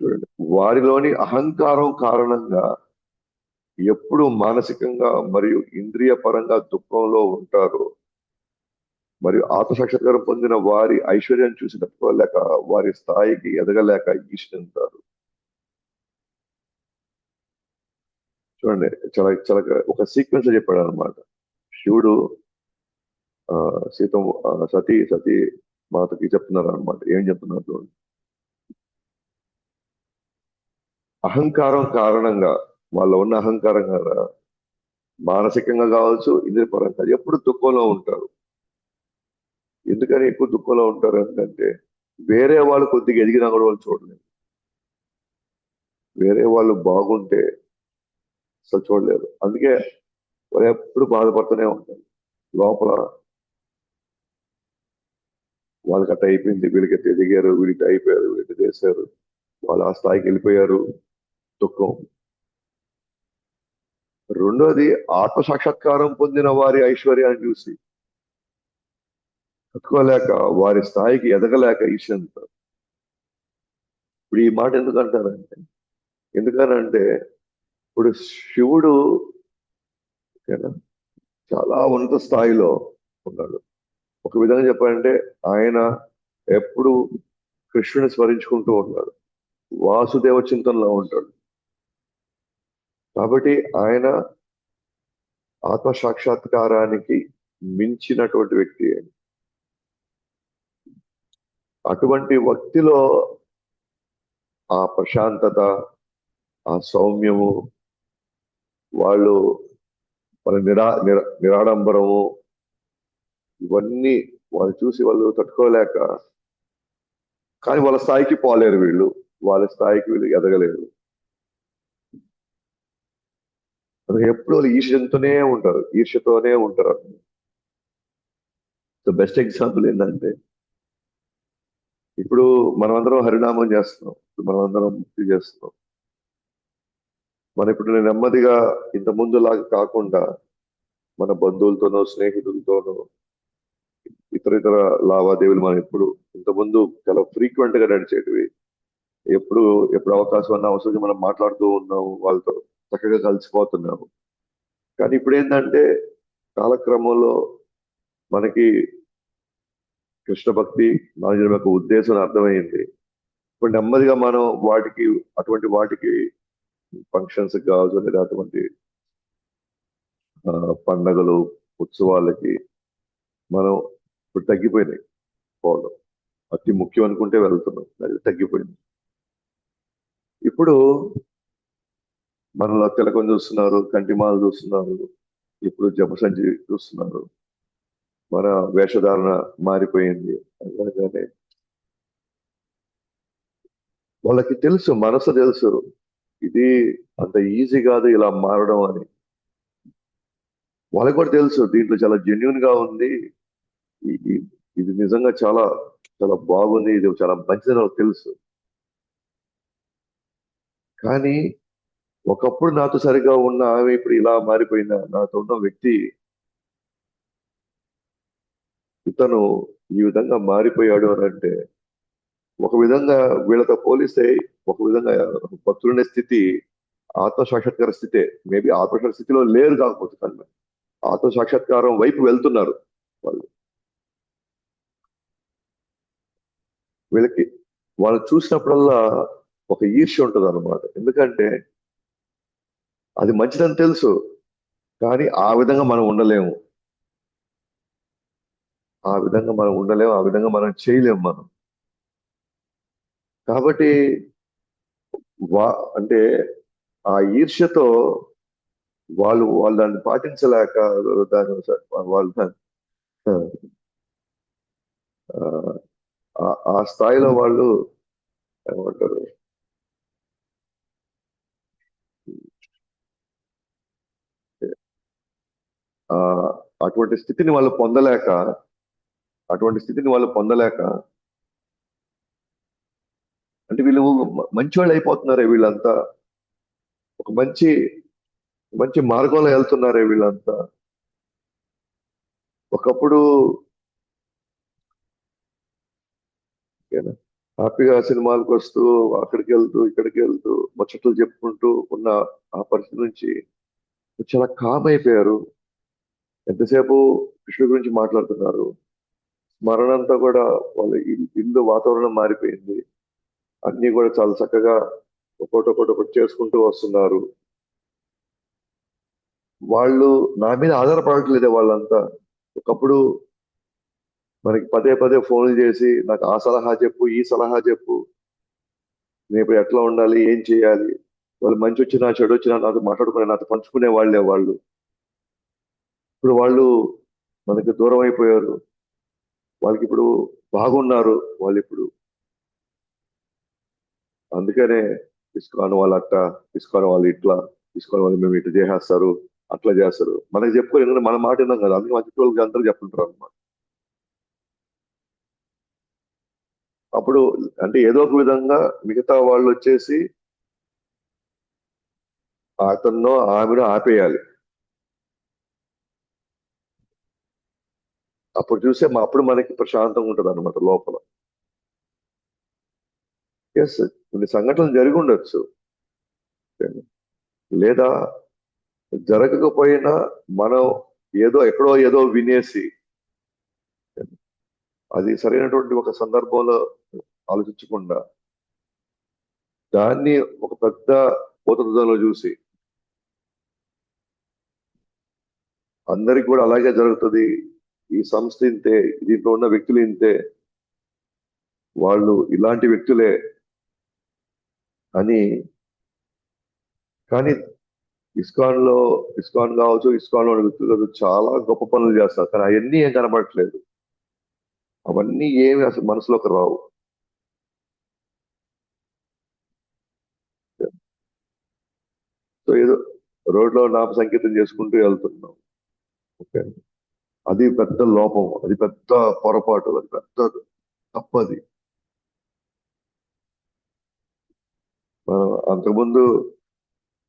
చూడండి, వారిలోని అహంకారం కారణంగా ఎప్పుడు మానసికంగా మరియు ఇంద్రియ పరంగా దుఃఖంలో ఉంటారో, మరియు ఆత్మసాక్షాత్కారం పొందిన వారి ఐశ్వర్యాన్ని చూసి తట్టుకోలేక వారి స్థాయికి ఎదగలేక ఈర్ష్యంటారు. చూడండి, చాలా చాలా ఒక సీక్వెన్స్ చెప్పాడు అనమాట. శివుడు ఆ సీతం సతీ మాతకి చెప్తున్నారు అనమాట. ఏం చెప్తున్నారు చూడండి. అహంకారం కారణంగా, వాళ్ళ ఉన్న అహంకారం కదా, మానసికంగా కావచ్చు, ఇంద్రియ పరంగా ఎప్పుడు దుఃఖంలో ఉంటారు. ఎందుకని ఎక్కువ దుఃఖంలో ఉంటారు అంటే వేరే వాళ్ళు కొద్దిగా ఎదిగినా కూడా వాళ్ళు చూడలేరు. వేరే వాళ్ళు బాగుంటే అసలు చూడలేరు. అందుకే వాళ్ళు ఎప్పుడు బాధపడుతూనే ఉంటారు. లోపల వాళ్ళకి అట్ట అయిపోయింది, వీళ్ళకి ఎదిగారు, వీళ్ళకి అయిపోయారు, వీళ్ళకి చేశారు, వాళ్ళు ఆ స్థాయికి వెళ్ళిపోయారు, దుఃఖం. రెండోది, ఆత్మ సాక్షాత్కారం పొందిన వారి ఐశ్వర్యాన్ని చూసి తట్టుకోలేక వారి స్థాయికి ఎదగలేక ఈర్ష్యంతో. ఇప్పుడు ఈ మాట ఎందుకంటారంటే, ఎందుకనంటే ఇప్పుడు శివుడు ఓకేనా, చాలా ఉన్నత స్థాయిలో ఉన్నాడు. ఒక విధంగా చెప్పాలంటే ఆయన ఎప్పుడు కృష్ణుని స్మరించుకుంటూ ఉన్నాడు, వాసుదేవ చింతనలో ఉంటాడు. కాబట్టి ఆయన ఆత్మ సాక్షాత్కారానికి మించినటువంటి వ్యక్తి. అటువంటి వ్యక్తిలో ఆ ప్రశాంతత, ఆ సౌమ్యము, వాళ్ళు వాళ్ళ నిరాడంబరము, ఇవన్నీ వాళ్ళు చూసి వాళ్ళు తట్టుకోలేక, కానీ వాళ్ళ స్థాయికి పోలేరు వీళ్ళు, వాళ్ళ స్థాయికి వీళ్ళు ఎదగలేరు. ఎప్పుడు వాళ్ళు ఈర్ష్యతోనే ఉంటారు, ఈర్ష్యతోనే ఉంటారు. సో బెస్ట్ ఎగ్జాంపుల్ ఏంటంటే, ఇప్పుడు మనమందరం హరినామం చేస్తున్నాం, మనమందరం ముక్తి చేస్తున్నాం. మన ఇప్పుడు నెమ్మదిగా ఇంత ముందులాగా కాకుండా మన బంధువులతోనో స్నేహితులతోనో ఇతర ఇతర లావాదేవీలు మనం ఎప్పుడు ఇంతకుముందు చాలా ఫ్రీక్వెంట్ గా నడిచేటివి. ఎప్పుడు ఎప్పుడు అవకాశం అన్న అవసరం మనం మాట్లాడుతూ ఉన్నాము, వాళ్ళతో చక్కగా కలిసిపోతున్నాము. కానీ ఇప్పుడు ఏంటంటే కాలక్రమంలో మనకి కృష్ణ భక్తి మన యొక్క ఉద్దేశం అర్థమైంది. ఇప్పుడు నెమ్మదిగా మనం అటువంటి వాటికి ఫంక్షన్స్ కావచ్చు, లేదా అటువంటి పండగలు, ఉత్సవాలకి మనం ఇప్పుడు తగ్గిపోయినాయి పోవడం. అతి ముఖ్యం అనుకుంటే వెళ్తున్నాం, అది తగ్గిపోయింది. ఇప్పుడు మనలో తిలకం చూస్తున్నారు, కంటిమాలు చూస్తున్నారు, ఇప్పుడు జపసంచి చూస్తున్నారు, మన వేషధారణ మారిపోయింది. అలాగే వాళ్ళకి తెలుసు, మనసు తెలుసు, ఇది అంత ఈజీ కాదు ఇలా మారడం అని. వాళ్ళకి కూడా తెలుసు దీంట్లో చాలా జెన్యున్ గా ఉంది, ఇది నిజంగా చాలా చాలా బాగుంది, ఇది చాలా మంచిదని వాళ్ళకి తెలుసు. కానీ ఒకప్పుడు నాతో సరిగా ఉన్న ఆమె ఇప్పుడు ఇలా మారిపోయిన నాతో ఉన్న వ్యక్తి, ఇతను ఈ విధంగా మారిపోయాడు అని అంటే, ఒక విధంగా వీళ్ళతో పోలిస్తే ఒక విధంగా భక్తులుండే స్థితి ఆత్మ సాక్షాత్కార స్థితే. మేబీ ఆత్మ స్థితిలో లేరు కాకపోతే, కానీ ఆత్మ సాక్షాత్కారం వైపు వెళ్తున్నారు వాళ్ళు. వీళ్ళకి వాళ్ళు చూసినప్పుడల్లా ఒక ఈర్ష్య ఉంటుంది అనమాట. ఎందుకంటే అది మంచిదని తెలుసు, కానీ ఆ విధంగా మనం ఉండలేము. ఆ విధంగా మనం ఉండలేము, ఆ విధంగా మనం చేయలేము మనం. కాబట్టి వా అంటే ఆ ఈర్ష్యతో వాళ్ళు దాన్ని పాటించలేక, దాని వాళ్ళు ఆ స్థాయిలో వాళ్ళు ఏమంటారు, ఆ అటువంటి స్థితిని వాళ్ళు పొందలేక, అటువంటి స్థితిని వాళ్ళు పొందలేక అంటే వీళ్ళు మంచి వాళ్ళు అయిపోతున్నారే వీళ్ళంతా, ఒక మంచి మంచి మార్గంలో వెళ్తున్నారే వీళ్ళంతా. ఒకప్పుడు హ్యాపీగా సినిమాలకు వస్తూ, అక్కడికి వెళ్తూ ఇక్కడికి వెళ్తూ ముచ్చట్లు చెప్పుకుంటూ ఉన్న ఆ పరిస్థితి నుంచి చాలా కామ్ అయిపోయారు. ఎంతసేపు కృష్ణుడి గురించి మాట్లాడుతున్నారు. స్మరణ అంతా కూడా వాళ్ళ ఇల్లు వాతావరణం మారిపోయింది. అన్ని కూడా చాలా చక్కగా ఒకటి చేసుకుంటూ వస్తున్నారు. వాళ్ళు నా మీద ఆధారపడట్లేదే వాళ్ళంతా. ఒకప్పుడు మనకి పదే పదే ఫోన్లు చేసి నాకు ఆ సలహా చెప్పు, ఈ సలహా చెప్పు, నేను ఇప్పుడు ఎట్లా ఉండాలి, ఏం చేయాలి, వాళ్ళు మంచి వచ్చినా చెడు వచ్చినా నాతో మాట్లాడుకునే, నాతో పంచుకునే వాళ్ళే వాళ్ళు. ఇప్పుడు వాళ్ళు మనకి దూరం అయిపోయారు. వాళ్ళకి ఇప్పుడు బాగున్నారు వాళ్ళు ఇప్పుడు. అందుకనే ఇస్కాన్ వాళ్ళు అట్ట, ఇస్కాన్ వాళ్ళు ఇట్లా, ఇస్కాన్ వాళ్ళు మేము ఇట్లా చేసేస్తారు, అట్లా చేస్తారు. మనకి చెప్పుకొని ఎందుకంటే మన మాట విన్నాం కదా, అందుకే మంచి వాళ్ళకి అందరూ చెప్పుకుంటారు అనమాట. అప్పుడు అంటే ఏదో ఒక విధంగా మిగతా వాళ్ళు వచ్చేసి అతన్నో ఆమెను ఆపేయాలి. అప్పుడు చూసే అప్పుడు మనకి ప్రశాంతంగా ఉంటుంది అనమాట లోపల. ఎస్, కొన్ని సంఘటనలు జరిగి ఉండొచ్చు, లేదా జరగకపోయినా మనం ఎక్కడో ఏదో వినేసి అది సరైనటువంటి ఒక సందర్భంలో ఆలోచించకుండా దాన్ని ఒక పెద్ద భూతద్దంలో చూసి అందరికి కూడా అలాగే జరుగుతుంది, ఈ సంస్థ ఇంతే, దీంట్లో ఉన్న వ్యక్తులు ఇంతే, వాళ్ళు ఇలాంటి వ్యక్తులే అని. కానీ ఇస్కాన్ కావచ్చు, ఇస్కాన్ లో వ్యక్తులు కావచ్చు, చాలా గొప్ప పనులు చేస్తారు, కానీ అవన్నీ ఏం కనబడట్లేదు. అవన్నీ ఏమి అసలు మనసులోకి రావు. సో ఏదో రోడ్లో నామ సంకేతం చేసుకుంటూ వెళ్తున్నాం. ఓకే, అది పెద్ద లోపం, అది పెద్ద పొరపాటు, అది పెద్ద తప్పది. మనం అంతకుముందు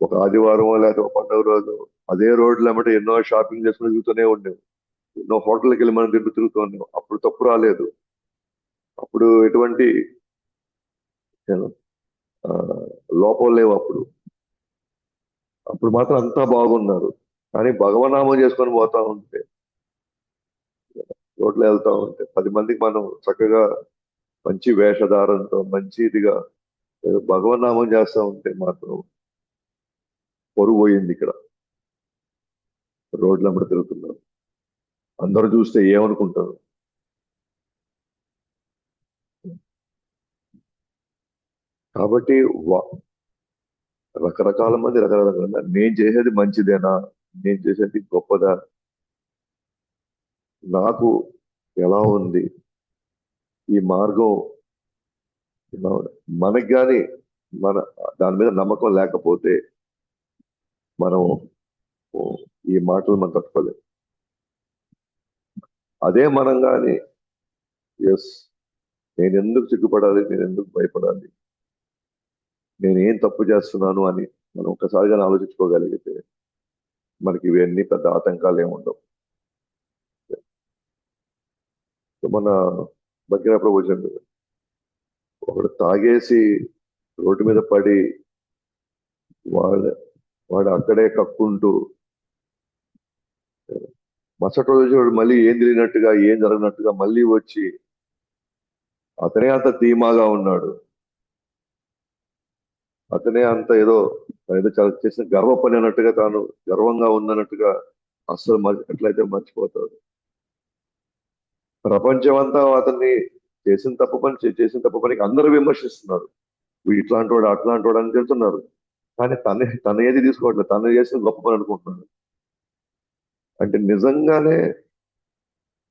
ఒక ఆదివారం లేదా ఒక పండుగ రోజు అదే రోడ్లు వెంబడి ఎన్నో షాపింగ్ చేసుకుని తిరుగుతూనే ఉండేవి, ఎన్నో హోటల్కి వెళ్ళి మనం తిరుగుతూ ఉన్నాం. అప్పుడు తప్పు రాలేదు, అప్పుడు ఎటువంటి ఆ, లోపం లేవు అప్పుడు. అప్పుడు మాత్రం అంతా బాగున్నారు. కానీ భగవనామం చేసుకొని పోతా ఉంటే, రోడ్లు వెళ్తా ఉంటే 10 మందికి మనం చక్కగా మంచి వేషధారంతో మంచి ఇదిగా భగవన్నామం చేస్తా ఉంటే మాత్రం పొరుగు పోయింది ఇక్కడ. రోడ్ల వెంబడి తిరుగుతున్నారు, అందరూ చూస్తే ఏమనుకుంటారు. కాబట్టి రకరకాల మంది రకరకాల, నేను చేసేది మంచిదేనా, నేను చేసేది గొప్పదా, నాకు ఎలా ఉంది ఈ మార్గం, మనకి కానీ మన దాని మీద నమ్మకం లేకపోతే మనం ఈ మాటలు మనం తట్టుకోలేం. అదే మనం కానీ ఎస్, నేను ఎందుకు సిగ్గుపడాలి, నేను ఎందుకు భయపడాలి, నేను ఏం తప్పు చేస్తున్నాను అని మనం ఒక్కసారిగా ఆలోచించుకోగలిగితే మనకి ఇవన్నీ పెద్ద ఆటంకాలు ఏమి ఉండవు. మన దగ్గర ప్రవచనం, ఒకడు తాగేసి రోడ్డు మీద పడి వాడు వాడు అక్కడే కక్కుంటూ మరుసటి రోజు వాడు మళ్ళీ ఏం తెలియనట్టుగా ఏం జరగనట్టుగా మళ్ళీ వచ్చి అతనే అంత ధీమాగా ఉన్నాడు. అతనే అంత ఏదో ఏదో చాలా చేసిన గర్వ పని అన్నట్టుగా తాను గర్వంగా ఉందన్నట్టుగా అస్సలు ఎట్లయితే మర్చిపోతాడు. ప్రపంచం అంతా అతన్ని చేసిన తప్పు పనికి అందరూ విమర్శిస్తున్నారు. వీడు ఇట్లాంటి వాడు అట్లాంటి వాడు అని చెప్తున్నారు. కానీ తన ఏది తీసుకోవట్లేదు, తను చేసిన గొప్ప పని అనుకుంటున్నాడు. అంటే నిజంగానే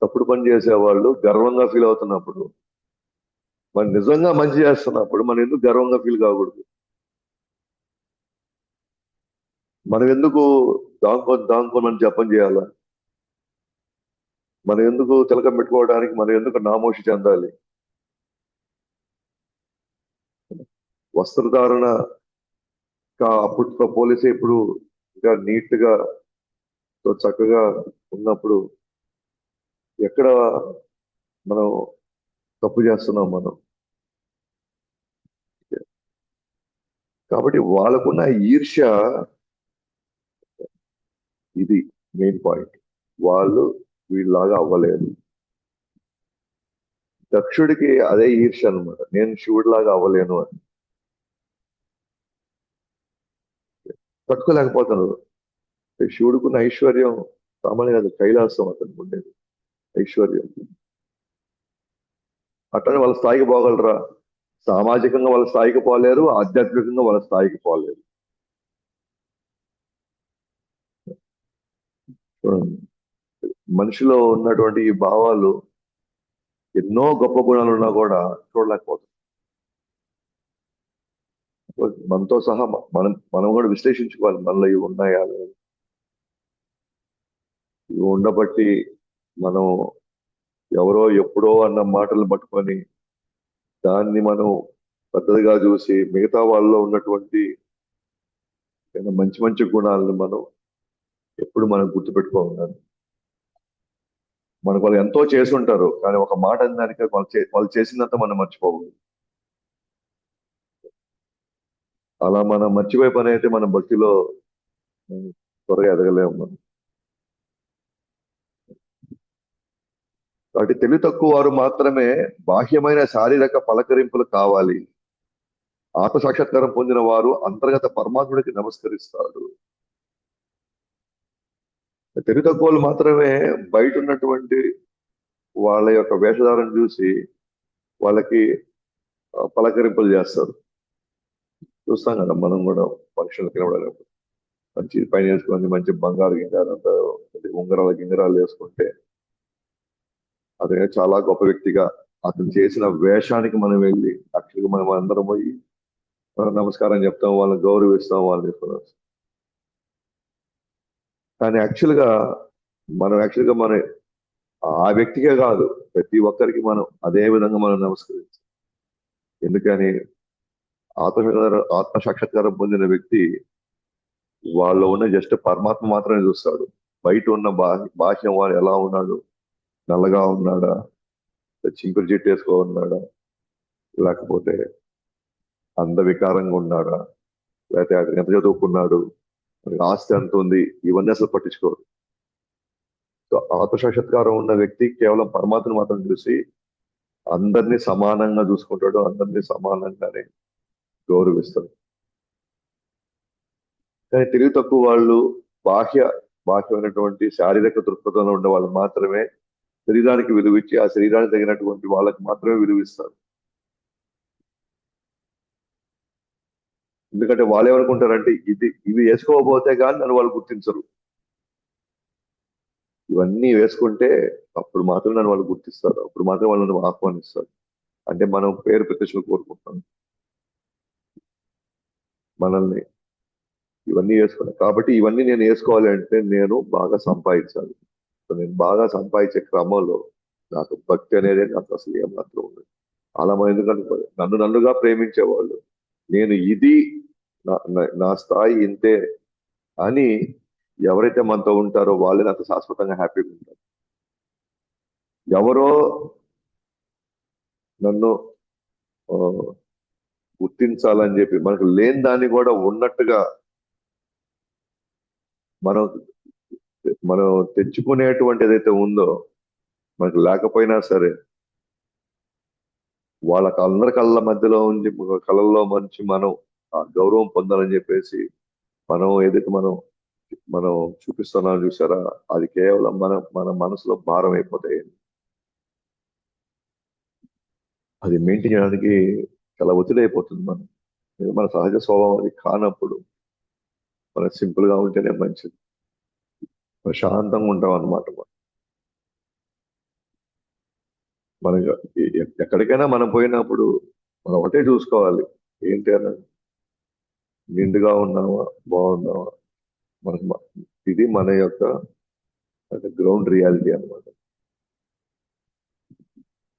తప్పుడు పని చేసేవాళ్ళు గర్వంగా ఫీల్ అవుతున్నప్పుడు, మరి నిజంగా మంచి చేస్తున్నప్పుడు మనం ఎందుకు గర్వంగా ఫీల్ కాకూడదు? మనం ఎందుకు దాంకోమని జపం చేయాలా? మనం ఎందుకు తిలకం పెట్టుకోవడానికి మనం ఎందుకు నామోషి చెందాలి? వస్త్రధారణ అప్పటితో పోలిసి ఇప్పుడు ఇంకా నీట్ గా చక్కగా ఉన్నప్పుడు ఎక్కడ మనం తప్పు చేస్తున్నాం మనం? కాబట్టి వాళ్ళకున్న ఈర్ష్య, ఇది మెయిన్ పాయింట్. వాళ్ళు వీళ్ళలాగా అవ్వలేదు. దక్షుడికి అదే ఈర్ష్య అనమాట, నేను శివుడిలాగా అవ్వలేను అని. తట్టుకోలేకపోతాను. శివుడికున్న ఐశ్వర్యం సామాన్య కాదు, కైలాసం అతనికి ఉండేది ఐశ్వర్యం. అట్లనే వాళ్ళ స్థాయికి పోగలరా? సామాజికంగా వాళ్ళ స్థాయికి పోలేరు, ఆధ్యాత్మికంగా వాళ్ళ స్థాయికి పోలేరు. చూడండి, మనిషిలో ఉన్నటువంటి ఈ భావాలు ఎన్నో గొప్ప గుణాలు ఉన్నా కూడా చూడలేకపోతాం. మనతో సహా మనం మనం కూడా విశ్లేషించుకోవాలి, మనలో ఇవి ఉన్నాయా లేవా? ఇవి ఉండబట్టి మనం ఎవరో ఎప్పుడో అన్న మాటలు పట్టుకొని దాన్ని మనం పెద్దదిగా చూసి మిగతా వాళ్ళలో ఉన్నటువంటి మంచి మంచి గుణాలను మనం ఎప్పుడు మనం గుర్తుపెట్టుకోవాలి. మనకు వాళ్ళు ఎంతో చేసి ఉంటారు, కానీ ఒక మాట దానికి వాళ్ళు చేసినంత మనం మర్చిపోకూడదు. అలా మనం మర్చిపోయే పని అయితే మన భక్తిలో త్వరగా ఎదగలేము మనం. కాబట్టి తెలివి తక్కువ వారు మాత్రమే బాహ్యమైన శారీరక పలకరింపులు కావాలి. ఆత్మ సాక్షాత్కారం పొందిన వారు అంతర్గత పరమాత్ముడికి నమస్కరిస్తారు. తెలివి తక్కువ వాళ్ళు మాత్రమే బయట ఉన్నటువంటి వాళ్ళ యొక్క వేషధారణ చూసి వాళ్ళకి పలకరింపులు చేస్తారు. చూస్తాం కదా మనం కూడా ఫంక్షన్కి వెళ్ళినప్పుడు మంచి పైన వేసుకొని మంచి బంగారు గింగారు అంతా గింగరాలు వేసుకుంటే అతనే చాలా గొప్ప వ్యక్తిగా, అతను చేసిన వేషానికి మనం వెళ్ళి యాక్చువల్గా మనం అందరం పోయి నమస్కారం చెప్తాం, వాళ్ళని గౌరవిస్తాం, వాళ్ళని. కానీ యాక్చువల్గా మన ఆ వ్యక్తికే కాదు, ప్రతి ఒక్కరికి మనం అదే విధంగా మనం నమస్కరిస్తాం. ఎందుకని ఆత్మ సాక్షాత్కారం పొందిన వ్యక్తి వాళ్ళు ఉన్న జస్ట్ పరమాత్మ మాత్రమే చూస్తాడు. బయట ఉన్న బాహ్యం వాడు ఎలా ఉన్నాడు, నల్లగా ఉన్నాడా, చింపిరి చెట్టు వేసుకో ఉన్నాడా, లేకపోతే అందవికారంగా ఉన్నాడా, లేకపోతే అతను ఎంత చదువుకున్నాడు, ఆస్తి ఎంత ఉంది, ఇవన్నీ అసలు పట్టించుకోరు. సో ఆత్మసాక్షాత్కారం ఉన్న వ్యక్తి కేవలం పరమాత్మను మాత్రం చూసి అందరినీ సమానంగా చూసుకుంటాడు, అందరినీ సమానంగానే గౌరవిస్తాడు. కానీ తెలివి తక్కువ వాళ్ళు బాహ్యమైనటువంటి శారీరక దృక్పథంలో ఉండే వాళ్ళు మాత్రమే శరీరానికి విలువిచ్చి ఆ శరీరానికి తగినటువంటి వాళ్ళకి మాత్రమే విలువిస్తారు. ఎందుకంటే వాళ్ళు ఏమనుకుంటారంటే ఇవి వేసుకోకపోతే కానీ నన్ను వాళ్ళు గుర్తించరు, ఇవన్నీ వేసుకుంటే అప్పుడు మాత్రం నన్ను వాళ్ళు గుర్తిస్తారు, అప్పుడు మాత్రం వాళ్ళు నన్ను ఆహ్వానిస్తారు. అంటే మనం పేరు ప్రతిష్టలు కోరుకుంటాం మనల్ని ఇవన్నీ వేసుకున్నాను. కాబట్టి ఇవన్నీ నేను వేసుకోవాలి అంటే నేను బాగా సంపాదించాలి. నేను బాగా సంపాదించే క్రమంలో నాకు భక్తి అనేది నాకు అసలు ఏమాత్రం ఉండదు. అలా మనం ఎందుకంటే నన్నుగా ప్రేమించేవాళ్ళు, నేను ఇది నా స్థాయి ఇంతే అని ఎవరైతే మనతో ఉంటారో వాళ్ళే నాకు శాశ్వతంగా హ్యాపీగా ఉంటారు. ఎవరో నన్ను గుర్తించాలని చెప్పి మనకు లేని దాన్ని కూడా ఉన్నట్టుగా మనం మనం తెచ్చుకునేటువంటి ఏదైతే ఉందో, మనకు లేకపోయినా సరే వాళ్ళకి అందరి కళ్ళ మధ్యలో ఉంచి కళ్ళల్లో మంచి మనం ఆ గౌరవం పొందాలని చెప్పేసి మనం ఏదైతే మనం చూపిస్తున్నాం చూసారా, అది కేవలం మన మనసులో భారం అయిపోతాయి. అది మెయింటైన్ చేయడానికి చాలా ఒత్తిడి అయిపోతుంది మనం. ఇది మన సహజ స్వభావం అది కానప్పుడు మనం సింపుల్ గా ఉంటేనే మంచిది. ప్రశాంతంగా ఉంటాం అన్నమాట. మనం ఎక్కడికైనా మనం పోయినప్పుడు మనం ఒకటే చూసుకోవాలి. ఏంటి అన్న, నిండుగా ఉన్నామా, బాగున్నామా, మనకు ఇది మన యొక్క గ్రౌండ్ రియాలిటీ అన్నమాట.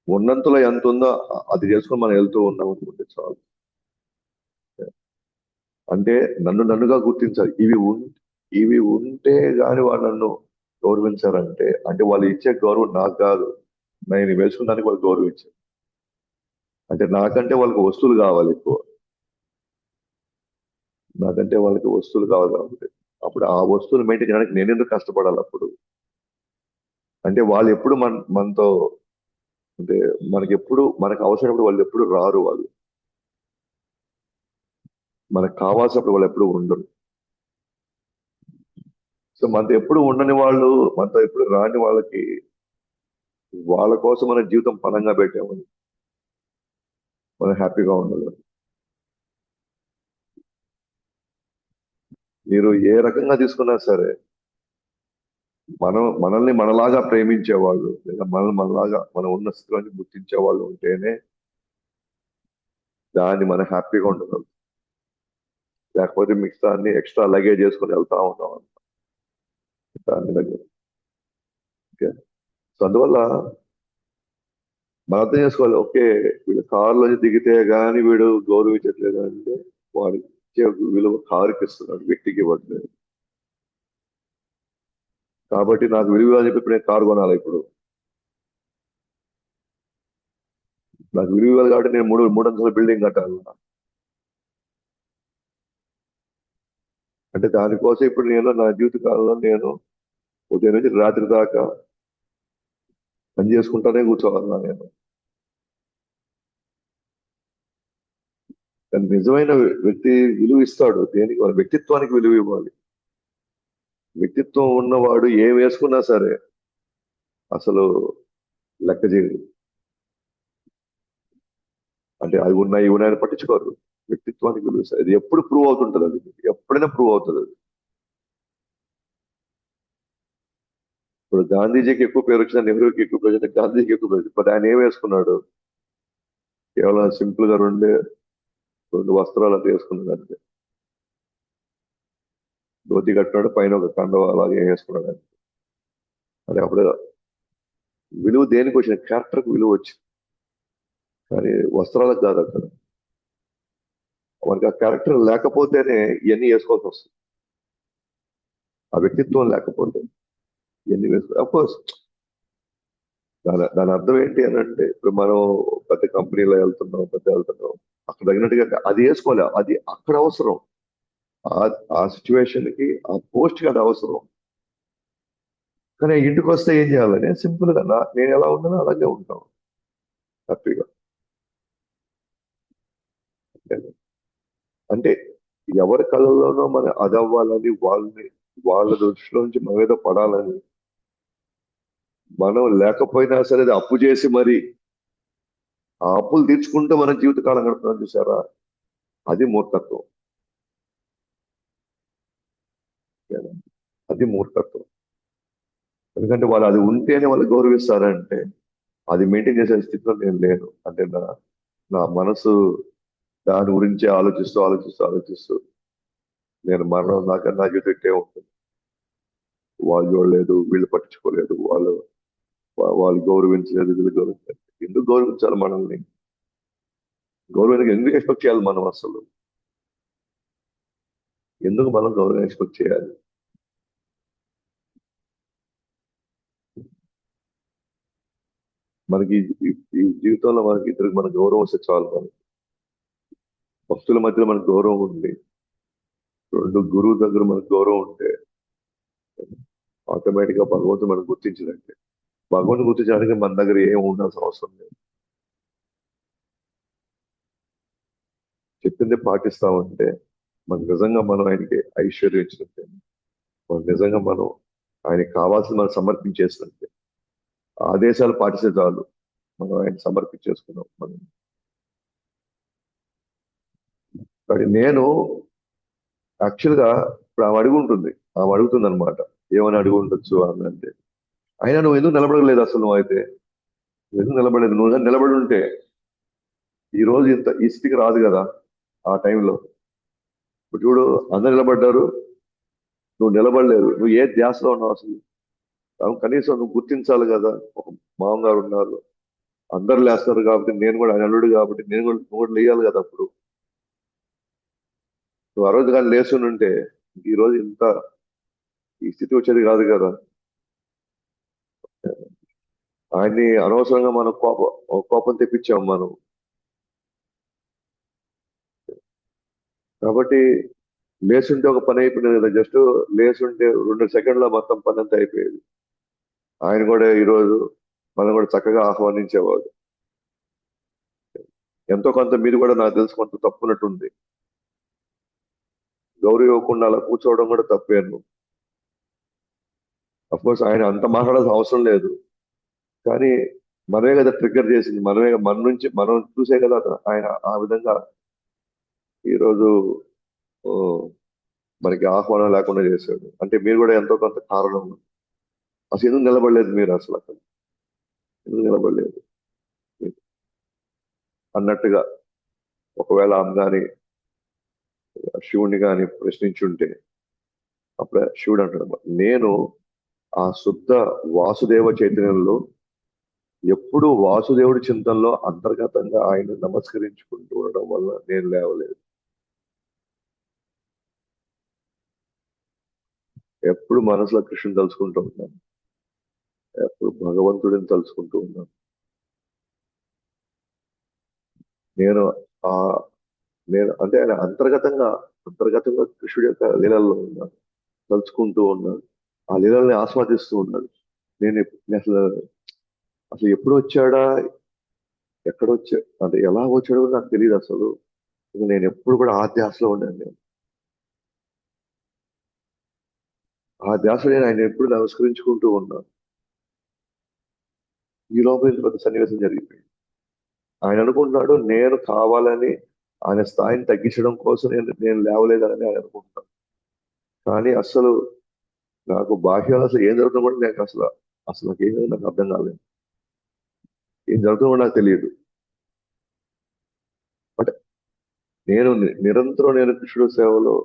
ఉన్నంతలో ఎంత ఉందో అది చేసుకొని మనం వెళ్తూ ఉన్నాం అనుకుంటే చాలు. అంటే నన్నుగా గుర్తించాలి. ఇవి ఉంటే గాని వాళ్ళు నన్ను గౌరవించారంటే, అంటే వాళ్ళు ఇచ్చే గౌరవం నాకు కాదు, నేను వేసుకున్న దానికి వాళ్ళు గౌరవించారు. అంటే నాకంటే వాళ్ళకి వస్తువులు కావాలి ఎక్కువ. నాకంటే వాళ్ళకి వస్తువులు కావాలి కాబట్టి అప్పుడు ఆ వస్తువులు మెయింటైన్ చేయడానికి నేను ఎందుకు కష్టపడాలి అప్పుడు? అంటే వాళ్ళు ఎప్పుడు మనతో, అంటే మనకు అవసరమైనప్పుడు వాళ్ళు ఎప్పుడు రారు. వాళ్ళు మనకు కావాల్సినప్పుడు వాళ్ళు ఎప్పుడు ఉండరు. సో మనతో ఎప్పుడు ఉండని వాళ్ళు, మనతో ఎప్పుడు రాని వాళ్ళకి, వాళ్ళ కోసం మన జీవితం పణంగా పెట్టామని మనం హ్యాపీగా ఉండాలి. మీరు ఏ రకంగా తీసుకున్నా సరే, మనల్ని మనలాగా ప్రేమించేవాళ్ళు, లేదా మనలాగా మనం ఉన్న స్థితిలోని గుర్తించే వాళ్ళు ఉంటేనే దాన్ని మనం హ్యాపీగా ఉండగలం. లేకపోతే మిగతా అన్ని ఎక్స్ట్రా లగేజ్ చేసుకొని వెళ్తా ఉంటాం దాని దగ్గర. ఓకే. సో అందువల్ల మనం అర్థం చేసుకోవాలి. ఓకే, వీడు కారులో దిగితే గాని వీడు గౌరవించట్లేదు అంటే వాడు ఇచ్చే విలువ కారుకి ఇస్తున్నాడు, వ్యక్తికి ఇవ్వట్లేదు. కాబట్టి నాకు విలువ అని చెప్పి ఇప్పుడు నేను కారు కొనాలి. ఇప్పుడు నాకు విలువ ఇవ్వాలి కాబట్టి నేను మూడంతల బిల్డింగ్ కట్టాలి. అంటే దానికోసం ఇప్పుడు నేను నా జీవిత కాలంలో నేను ఉదయం నుంచి రాత్రి దాకా పని చేసుకుంటానే కూర్చోవాలన్నా నేను. కానీ నిజమైన వ్యక్తి విలువ ఇస్తాడు. దేనికి? వాళ్ళ వ్యక్తిత్వానికి విలువ ఇవ్వాలి. వ్యక్తిత్వం ఉన్నవాడు ఏం వేసుకున్నా సరే అసలు లెక్క చేయడు. అంటే అవి ఉన్నాయి ఇవి ఉన్నాయని పట్టించుకోరు. వ్యక్తిత్వానికి విలువ ఇస్తారు. ఇది ఎప్పుడు ప్రూవ్ అవుతుంటది. అది ఎప్పుడైనా ప్రూవ్ అవుతుంది అది. ఇప్పుడు గాంధీజీకి ఎక్కువ పేరు వచ్చిన, నెహ్రూకి ఎక్కువ పేరు వచ్చిన, గాంధీజీకి ఎక్కువ పేరు వచ్చింది. బట్ ఆయన ఏం వేసుకున్నాడు? కేవలం సింపుల్ గా రెండు వస్త్రాలు అట్లా వేసుకున్నాడు అంతే. ధోతి కట్టినాడు, పైన ఒక కండవ అలాగే వేసుకున్నాడు అంతే. అది అప్పుడు విలువ దేనికి వచ్చిన? క్యారెక్టర్కి విలువ వచ్చింది, కానీ వస్త్రాలకు కాదు. అక్కడ మనకి ఆ క్యారెక్టర్ లేకపోతేనే ఇవన్నీ వేసుకోవాల్సి వస్తుంది. ఆ వ్యక్తిత్వం లేకపోతే ఇవన్నీ వేసుకో. అఫ్కోర్స్ దాని అర్థం ఏంటి అని అంటే, ఇప్పుడు మనం పెద్ద కంపెనీలో వెళ్తున్నాం, అక్కడ తగినట్టుగా అది వేసుకోవాలి. అది అక్కడ అవసరం. ఆ ఆ సిచ్యువేషన్ కి, ఆ పోస్ట్ కి అది అవసరం. కానీ ఇంటికి వస్తే ఏం చేయాలని సింపుల్ గా నేను ఎలా ఉన్నానో అలాగే ఉంటాం హ్యాపీగా. అంటే ఎవరి కళల్లోనో మనం అదవ్వాలని, వాళ్ళ దృష్టిలో నుంచి మన మీద పడాలని, మనం లేకపోయినా సరే అది అప్పు చేసి మరి ఆ అప్పులు తీర్చుకుంటూ మన జీవితకాలం గడుపుతున్నాం చూసారా, అది మూర్ఖత్వం. అది మూర్ఖత్వం. ఎందుకంటే వాళ్ళు అది ఉంటేనే వాళ్ళు గౌరవిస్తారంటే, అది మెయింటైన్ చేసే స్థితిలో నేను లేను. అంటే నా మనసు దాని గురించి ఆలోచిస్తూ నేను మరణం దాకా నా జీవితం ఇట్టే ఉంటుంది. వాళ్ళు చూడలేదు, వీళ్ళు పట్టించుకోలేదు, వాళ్ళు గౌరవించలేదు, వీళ్ళు గౌరవించలేదు. ఎందుకు గౌరవించాలి మనల్ని? గౌరవం ఎందుకు ఎక్స్పెక్ట్ చేయాలి మనం అసలు? ఎందుకు మనం గౌరవం ఎక్స్పెక్ట్ చేయాలి? మనకి ఈ జీవితంలో మనకి ఇద్దరికి మన గౌరవం వస్తే చాలు. మనకి భక్తుల మధ్యలో మనకు గౌరవం ఉంది, రెండు గురువు దగ్గర మనకు గౌరవం ఉంటే ఆటోమేటిక్ గా భగవంతుడు మనం గుర్తించినట్టే. భగవంతుడు గుర్తించడానికి మన దగ్గర ఏం ఉండాల్సిన అవసరం లేదు. చెప్పింది పాటిస్తామంటే మనకు నిజంగా మనం ఆయనకి ఐశ్వర్యం ఇచ్చినట్టే, మనం నిజంగా మనం ఆయనకి కావాల్సింది మనం సమర్పించేసినట్టే. ఆదేశాలు పాటిస్తే చాలు, మనం ఆయన సమర్పించేసుకున్నాం మనం. కానీ నేను యాక్చువల్గా ఇప్పుడు ఆమె అడుగుంటుంది, ఆమె అడుగుతుంది అనమాట, ఏమని అడుగు ఉండొచ్చు అని అంటే, అయినా నువ్వు ఎందుకు నిలబడలేదు అసలు? నువ్వు అయితే నువ్వు ఎందుకు నిలబడలేదు? నువ్వు నిలబడి ఉంటే ఈ రోజు ఇంత ఈ స్థితికి రాదు కదా. ఆ టైంలో ఇప్పుడు చూడు, అందరు నిలబడ్డారు, నువ్వు నిలబడలేదు. నువ్వు ఏ ధ్యాసలో ఉన్నావు అసలు? కనీసం నువ్వు గుర్తించాలి కదా, ఒక మామగారు ఉన్నారు, అందరు లేస్తారు కాబట్టి నేను కూడా, ఆయన అల్లుడు కాబట్టి నేను కూడా, నువ్వు కూడా లేయాలి కదా. అప్పుడు నువ్వు ఆ రోజు కానీ లేచుని ఉంటే ఈ రోజు ఇంత ఈ స్థితి వచ్చేది కాదు కదా. ఆయన్ని అనవసరంగా మనం కోపం తెప్పించాం మనం. కాబట్టి లేచుంటే ఒక పని అయిపోయింది కదా, జస్ట్ లేచుంటే 2 సెకండ్ల మొత్తం పని అంతా అయిపోయేది. ఆయన కూడా ఈరోజు మనం కూడా చక్కగా ఆహ్వానించేవాడు. ఎంతో కొంత మీరు కూడా నాకు తెలుసు కొంత తప్పున్నట్టుంది, గౌరవ ఇవ్వకుండా అలా కూర్చోవడం కూడా తప్పేను. కోర్స్ ఆయన అంత మాట్లాడాల్సిన అవసరం లేదు, కానీ మనమే కదా ట్రిగ్గర్ చేసింది, మనమే, మన నుంచి మనం చూసే కదా ఆయన ఆ విధంగా ఈరోజు ఓ, మనకి ఆహ్వానం లేకుండా చేశాడు. అంటే మీరు కూడా ఎంతో కొంత కారణం. అసలు ఎందుకు నిలబడలేదు మీరు? అసలు అక్కడ ఎందుకు నిలబడలేదు అన్నట్టుగా, ఒకవేళ ఆమె కానీ శివుణ్ణి కానీ ప్రశ్నించుంటే, అప్పుడే శివుడు అంటాడు, నేను ఆ శుద్ధ వాసుదేవ చైతన్యంలో ఎప్పుడు వాసుదేవుడి చింతనలో అంతర్గతంగా ఆయన నమస్కరించుకుంటూ ఉండడం వల్ల నేను లేవలేదు. ఎప్పుడు మనసులో కృష్ణుని తలుచుకుంటూ ఉన్నాను, ఎప్పుడు భగవంతుడిని తలుచుకుంటూ ఉన్నాను. నేను ఆ నేను అంటే ఆయన అంతర్గతంగా కృష్ణుడి యొక్క లీలల్లో ఉన్నాను, తలుచుకుంటూ ఉన్నాను, ఆ లీలల్ని ఆస్వాదిస్తూ ఉన్నాడు. నేను అసలు అసలు ఎప్పుడు వచ్చాడా, ఎక్కడొచ్చా, అంటే ఎలా వచ్చాడో కూడా నాకు తెలియదు అసలు. నేను ఎప్పుడు కూడా ఆ ధ్యాసలో ఉన్నాను. నేను ఆ ధ్యాసలో నేను ఆయన ఎప్పుడు నమస్కరించుకుంటూ ఉన్నాను. ఈ లోపల ఇంత పెద్ద సన్నివేశం జరిగిపోయింది. ఆయన అనుకుంటున్నాడు నేను కావాలని ఆయన స్థాయిని తగ్గించడం కోసం నేను లేవలేదని ఆయన అనుకుంటున్నాను. కానీ అసలు నాకు బాహ్యంలో అసలు ఏం జరుగుతుందో కూడా నాకు అసలు నాకు అర్థం కాలేదు. ఏం జరుగుతుందో కూడా నాకు తెలియదు. బట్ నిరంతరం నేను కృష్ణుడి సేవలో,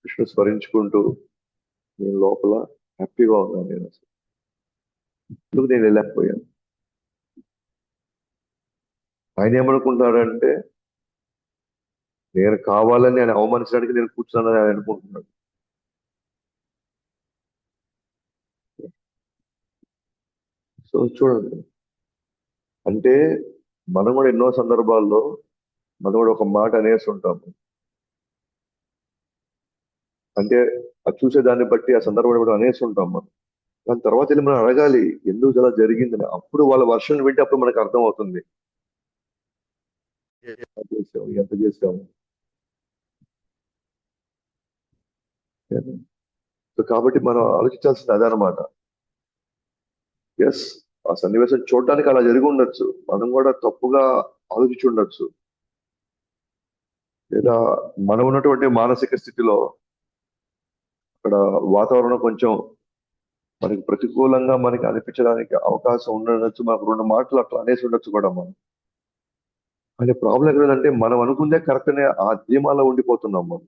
కృష్ణుడు స్మరించుకుంటూ నేను లోపల హ్యాపీగా ఉన్నాను. నేను అసలు ఎందుకు నేను వెళ్ళలేకపోయాను? ఆయన ఏమనుకుంటున్నాడంటే నేను కావాలని ఆయన అవమానించడానికి నేను కూర్చున్నానని ఆయన అనుకుంటున్నాడు. సో చూడండి, అంటే మనం కూడా ఎన్నో సందర్భాల్లో మనం కూడా ఒక మాట అనేసి ఉంటాము. అంటే అది చూసేదాన్ని బట్టి ఆ సందర్భాన్ని కూడా అనేసి ఉంటాం మనం. దాని తర్వాత వెళ్ళి మనం అడగాలి ఎందుకు ఇలా జరిగిందని. అప్పుడు వాళ్ళ వర్షం వింటే అప్పుడు మనకు అర్థం అవుతుంది, ఎంత చేసాము, ఎంత చేసాము. సో కాబట్టి మనం ఆలోచించాల్సింది అదే అనమాట. ఎస్, ఆ సన్నివేశం చూడడానికి అలా జరిగి ఉండొచ్చు, మనం కూడా తప్పుగా ఆలోచించి ఉండొచ్చు, లేదా మనం ఉన్నటువంటి మానసిక స్థితిలో అక్కడ వాతావరణం కొంచెం మనకి ప్రతికూలంగా మనకి అనిపించడానికి అవకాశం ఉండొచ్చు. మనకు 2 మాటలు అట్లా అనేసి ఉండొచ్చు కూడా మనం. అంటే ప్రాబ్లం ఎక్కడంటే మనం అనుకుందే కరెక్ట్ అనే ఆ ధీమాలో ఉండిపోతున్నాం మనం.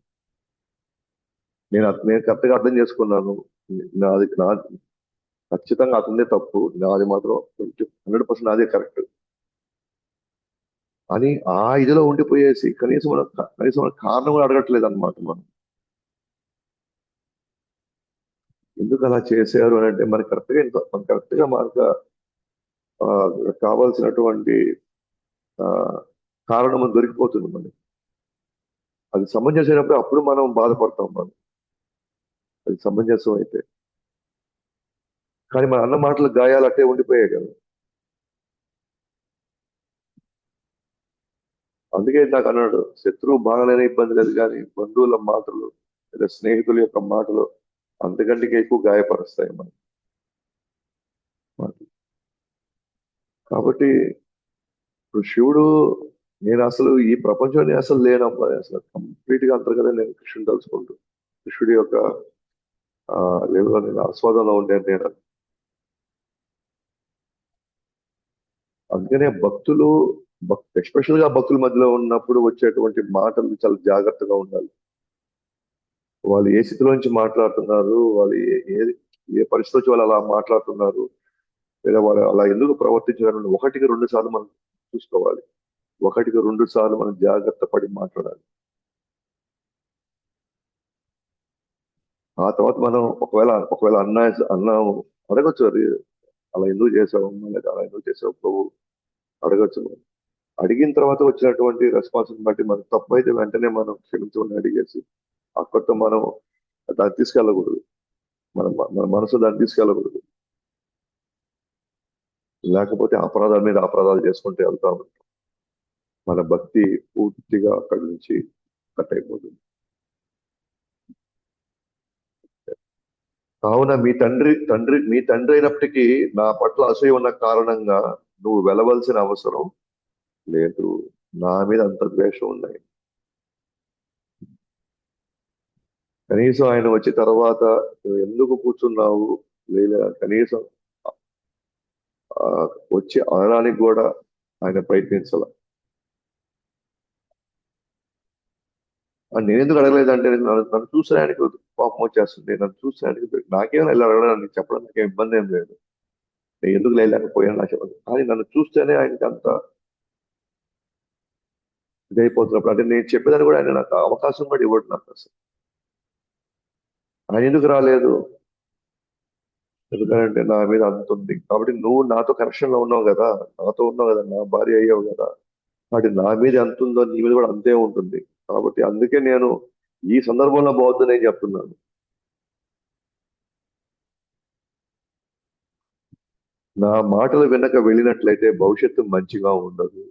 నేను కరెక్ట్గా అర్థం చేసుకున్నాను, నా ఖచ్చితంగా అతనిదే తప్పు, నాది మాత్రం 100% నాదే కరెక్ట్ అని ఆ ఇదిలో ఉండిపోయేసి కనీసం మన కారణం కూడా అడగట్లేదు అనమాట మనం. ఎందుకు అలా చేశారు అని అంటే మనకు కరెక్ట్గా మనకు ఆ, కావాల్సినటువంటి ఆ, కారణం మనకు దొరికిపోతుంది మనకి. అది సమంజసమైనప్పుడు అప్పుడు మనం బాధపడతాం మనం, అది సమంజసం అయితే. కానీ మన అన్న మాటలు గాయాలు అట్టే ఉండిపోయాయి కదా. అందుకే నాకు అన్నాడు, శత్రువు బాగాలేని ఇబ్బంది లేదు, కానీ బంధువుల మాటలు లేదా స్నేహితుల యొక్క మాటలు అంతకంటే ఎక్కువ గాయపరుస్తాయి మనం. కాబట్టి ఇప్పుడు శివుడు, నేను అసలు ఈ ప్రపంచంలో అసలు లేనమ్మా, అసలు కంప్లీట్ గా అంతర్గత నేను కృష్ణుని తలుచుకుంటూ కృష్ణుడి యొక్క లెవెల్లో నేను ఆస్వాదంలో ఉండే నేను. అందుకనే భక్తులు ఎస్పెషల్ గా భక్తుల మధ్యలో ఉన్నప్పుడు వచ్చేటువంటి మాటలు చాలా జాగ్రత్తగా ఉండాలి. వాళ్ళు ఏ స్థితిలోంచి మాట్లాడుతున్నారు, వాళ్ళు ఏ పరిస్థితి వచ్చి వాళ్ళు అలా మాట్లాడుతున్నారు, లేదా వాళ్ళు అలా ఎందుకు ప్రవర్తించాలని 1-2 సార్లు మనం చూసుకోవాలి. 1-2 సార్లు మనం జాగ్రత్త పడి మాట్లాడాలి. ఆ తర్వాత మనం ఒకవేళ అన్న అడగచ్చు, అది అలా ఎందుకు చేసావు, లేదా అలా ఎందుకు చేసావు ప్రభు అడగచ్చు. అడిగిన తర్వాత వచ్చినటువంటి రెస్పాన్స్ బట్టి మనకు తప్పు అయితే వెంటనే మనం క్షమించమని అడిగేసి అక్కడితో మనం దాన్ని తీసుకెళ్ళకూడదు. మన మనసు దాన్ని తీసుకెళ్ళకూడదు. లేకపోతే అపరాధాల మీద అపరాధాలు చేసుకుంటూ వెళ్తా ఉంటాం. మన భక్తి పూర్తిగా అక్కడి నుంచి కట్ అయిపోతుంది. కావున మీ తండ్రి అయినప్పటికీ నా పట్ల అసూయ ఉన్న కారణంగా నువ్వు వెలవలసిన అవసరం లేదు. నా మీద అంత ద్వేషం ఉన్నాయి. కనీసం ఆయన వచ్చిన తర్వాత నువ్వు ఎందుకు కూర్చున్నావు, లేదా కనీసం వచ్చి అనడానికి కూడా ఆయన ప్రయత్నించాల. నేను ఎందుకు అడగలేదంటే నన్ను చూసేదానికి కోపం వచ్చేస్తుంది. నన్ను చూసేదానికి నాకేమైనా ఇలా అడగడానికి చెప్పడం నాకు ఇబ్బంది ఏం లేదు. నేను ఎందుకు లేకపోయాను నాకు చెప్పదు. కానీ నన్ను చూస్తేనే ఆయనకి అంత ఇదైపోతున్నప్పుడు, అంటే నేను చెప్పేదాన్ని కూడా ఆయన నాకు అవకాశం కూడా ఇవ్వడు నాకు అసలు. ఆయన ఎందుకు రాలేదు? ఎందుకంటే నా మీద అంత ఉంది కాబట్టి, నువ్వు నాతో కనెక్షన్ లో ఉన్నావు కదా, నాతో ఉన్నావు కదా, నా భార్య అయ్యావు కదా, కాబట్టి నా మీద ఎంత ఉందో నీ మీద కూడా అంతే ఉంటుంది. కాబట్టి అందుకే నేను ఈ సందర్భంలో బాగుందని నేను చెప్తున్నాను. నా మాటలు వెనక వెళ్ళినట్లయితే భవిష్యత్తు మంచిగా ఉండదు.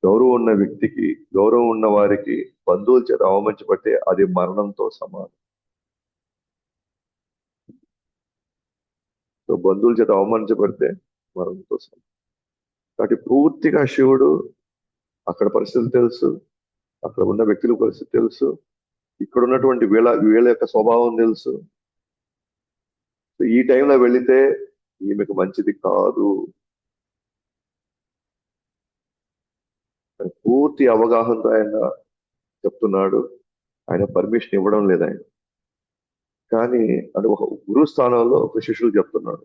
గౌరవం ఉన్న వ్యక్తికి, గౌరవం ఉన్న వారికి బంధువుల చేత అవమానించబడితే అది మరణంతో సమానం. సో బంధువుల చేత అవమానించబడితే మరణంతో సమానం. కాబట్టి పూర్తిగా శివుడు అక్కడ పరిస్థితులు తెలుసు, అక్కడ ఉన్న వ్యక్తుల పరిస్థితి తెలుసు, ఇక్కడ ఉన్నటువంటి వీళ్ళ యొక్క స్వభావం తెలుసు. ఈ టైంలో వెళితే ఈమెకు మంచిది కాదు. పూర్తి అవగాహనతో ఆయన చెప్తున్నాడు. ఆయన పర్మిషన్ ఇవ్వడం లేదు ఆయన. కానీ అంటే ఒక గురు స్థానంలో ఒక శిష్యుడు చెప్తున్నాడు,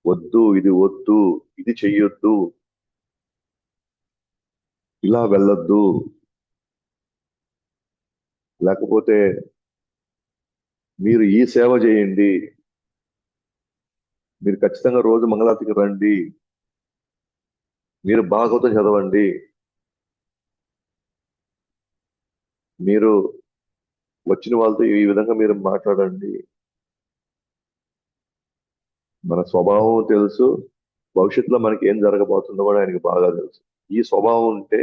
వద్దు, ఇది వద్దు, ఇది చెయ్యొద్దు, ఇలా వెళ్ళొద్దు, లేకపోతే మీరు ఈ సేవ చేయండి, మీరు ఖచ్చితంగా రోజు మంగళారతికి రండి, మీరు భాగవతం చదవండి, మీరు వచ్చిన వాళ్ళతో ఈ విధంగా మీరు మాట్లాడండి. మన స్వభావం తెలుసు, భవిష్యత్తులో మనకి ఏం జరగబోతుందో కూడా ఆయనకి బాగా తెలుసు. ఈ స్వభావం ఉంటే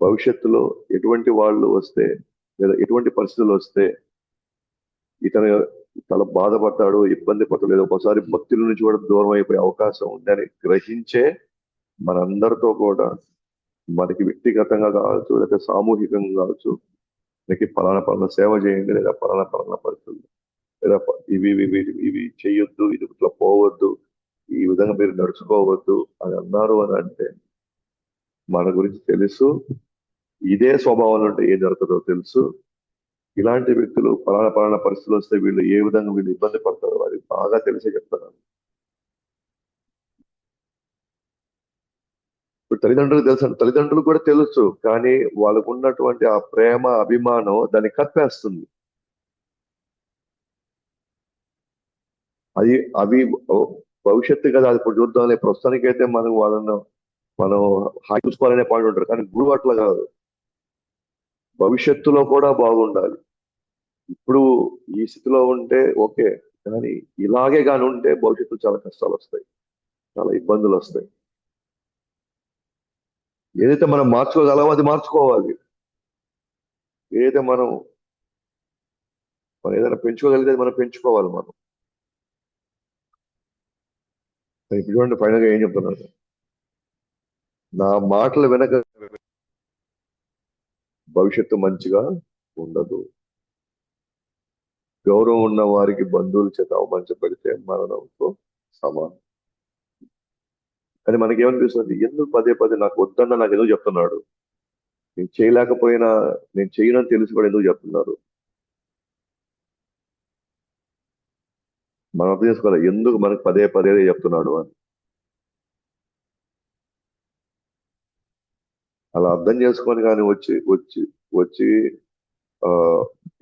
భవిష్యత్తులో ఎటువంటి వాళ్ళు వస్తే, లేదా ఎటువంటి పరిస్థితులు వస్తే ఇతను చాలా బాధపడతాడు, ఇబ్బంది పడతాడు, లేదా ఒకసారి భక్తుల నుంచి కూడా దూరం అయిపోయే అవకాశం ఉందని గ్రహించే మనందరితో కూడా, మనకి వ్యక్తిగతంగా కావచ్చు, లేదా సామూహికంగా కావచ్చు, మనకి పలానా సేవ చేయండి, లేదా పలానా పరిస్థితులు, లేదా ఇవి చెయ్యొద్దు, ఇది ఇట్లా పోవద్దు, ఈ విధంగా మీరు నడుచుకోవద్దు అని అన్నారు అని అంటే మన గురించి తెలుసు. ఇదే స్వభావం అంటే ఏం జరుగుతుందో తెలుసు. ఇలాంటి వ్యక్తులు పలానా పరిస్థితులు వస్తే వీళ్ళు ఏ విధంగా వీళ్ళు ఇబ్బంది పడతారో అది బాగా తెలిసే చెప్తారు. ఇప్పుడు తల్లిదండ్రులు కూడా తెలుసు, కానీ వాళ్ళకు ఉన్నటువంటి ఆ ప్రేమ, అభిమానం దాన్ని కప్పేస్తుంది. అవి భవిష్యత్తు కదా, అది ఇప్పుడు చూద్దాం, ప్రస్తుతానికైతే మనం హాయి చూసుకోవాలనే పాయింట్ ఉంటారు. కానీ గురువు అట్లా కాదు, భవిష్యత్తులో కూడా బాగుండాలి. ఇప్పుడు ఈ స్థితిలో ఉంటే ఓకే, కానీ ఇలాగే కానీ ఉంటే భవిష్యత్తులో చాలా కష్టాలు వస్తాయి, చాలా ఇబ్బందులు వస్తాయి. ఏదైతే మనం మార్చుకోగలమో అది మార్చుకోవాలి. ఏదైతే మనం ఏదైనా పెంచుకోగలిగితే మనం పెంచుకోవాలి మనం. ఇప్పుడు చూడండి ఫైనల్ గా ఏం చెప్తున్నాను, నా మాటలు వెనక భవిష్యత్తు మంచిగా ఉండదు. గౌరవం ఉన్న వారికి బంధువుల చేత అవమానించబడితే మరణంతో సమానం. కానీ మనకేమనిపిస్తుంది, ఎందుకు పదే పదే నాకు వద్దన్న నాకు ఎందుకు చెప్తున్నాడు, నేను చేయలేకపోయినా, నేను చేయనని తెలిసి కూడా ఎందుకు చెప్తున్నారు. మనం అర్థం చేసుకోవాలి ఎందుకు మనకు పదే పదే చెప్తున్నాడు అని. అలా అర్థం చేసుకొని కానీ వచ్చి వచ్చి వచ్చి ఆ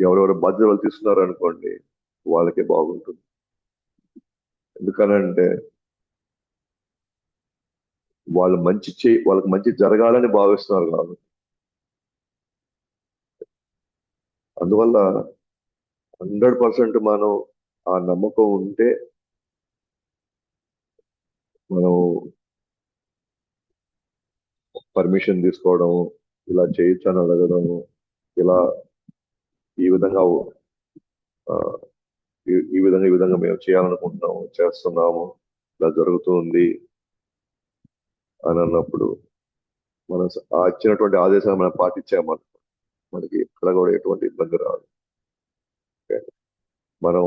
ఎవరెవరు బాధ్యతలు తీసుకున్నారు అనుకోండి, వాళ్ళకే బాగుంటుంది. ఎందుకనంటే వాళ్ళకి మంచి జరగాలని భావిస్తున్నారు కాబట్టి. అందువల్ల 100% మనం ఆ నమ్మకం ఉంటే మనం పర్మిషన్ తీసుకోవడం, ఇలా చేయొచ్చు అని అడగడము, ఇలా ఈ విధంగా ఆ, ఈ విధంగా మేము చేయాలనుకుంటున్నాము, చేస్తున్నాము, ఇలా జరుగుతుంది అని అన్నప్పుడు మనం ఆ ఇచ్చినటువంటి ఆదేశాలు మనం పాటించామని మనకి ఎక్కడ కూడా ఎటువంటి ఇబ్బంది రాదు. మనం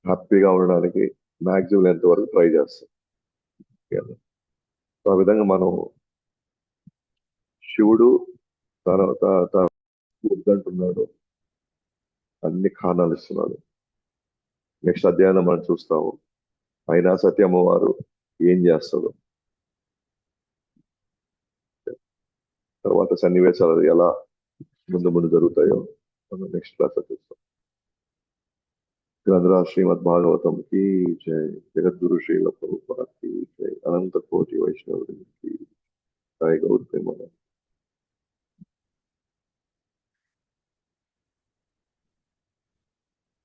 హ్యాపీగా ఉండడానికి మ్యాక్సిమం ఎంత వరకు ట్రై చేస్తాం. సో ఆ విధంగా మనం శివుడు తన వద్దంటున్నాడు, అన్ని కారణాలు ఇస్తున్నాడు. నెక్స్ట్ అధ్యాయంలో మనం చూస్తాము అయినా సత్య అమ్మవారు ఏం చేస్తాడు, తర్వాత సన్నివేశాలు ఎలా ముందు ముందు జరుగుతాయో మనం నెక్స్ట్ క్లాస్ చూస్తాం. గ్రంథరాజ్ శ్రీమద్ భాగవతం की जय, जगद्गुरु श्रील प्रभुपाद की जय, अनंत कोटि वैष्णव की जय, गौर प्रेमानंद।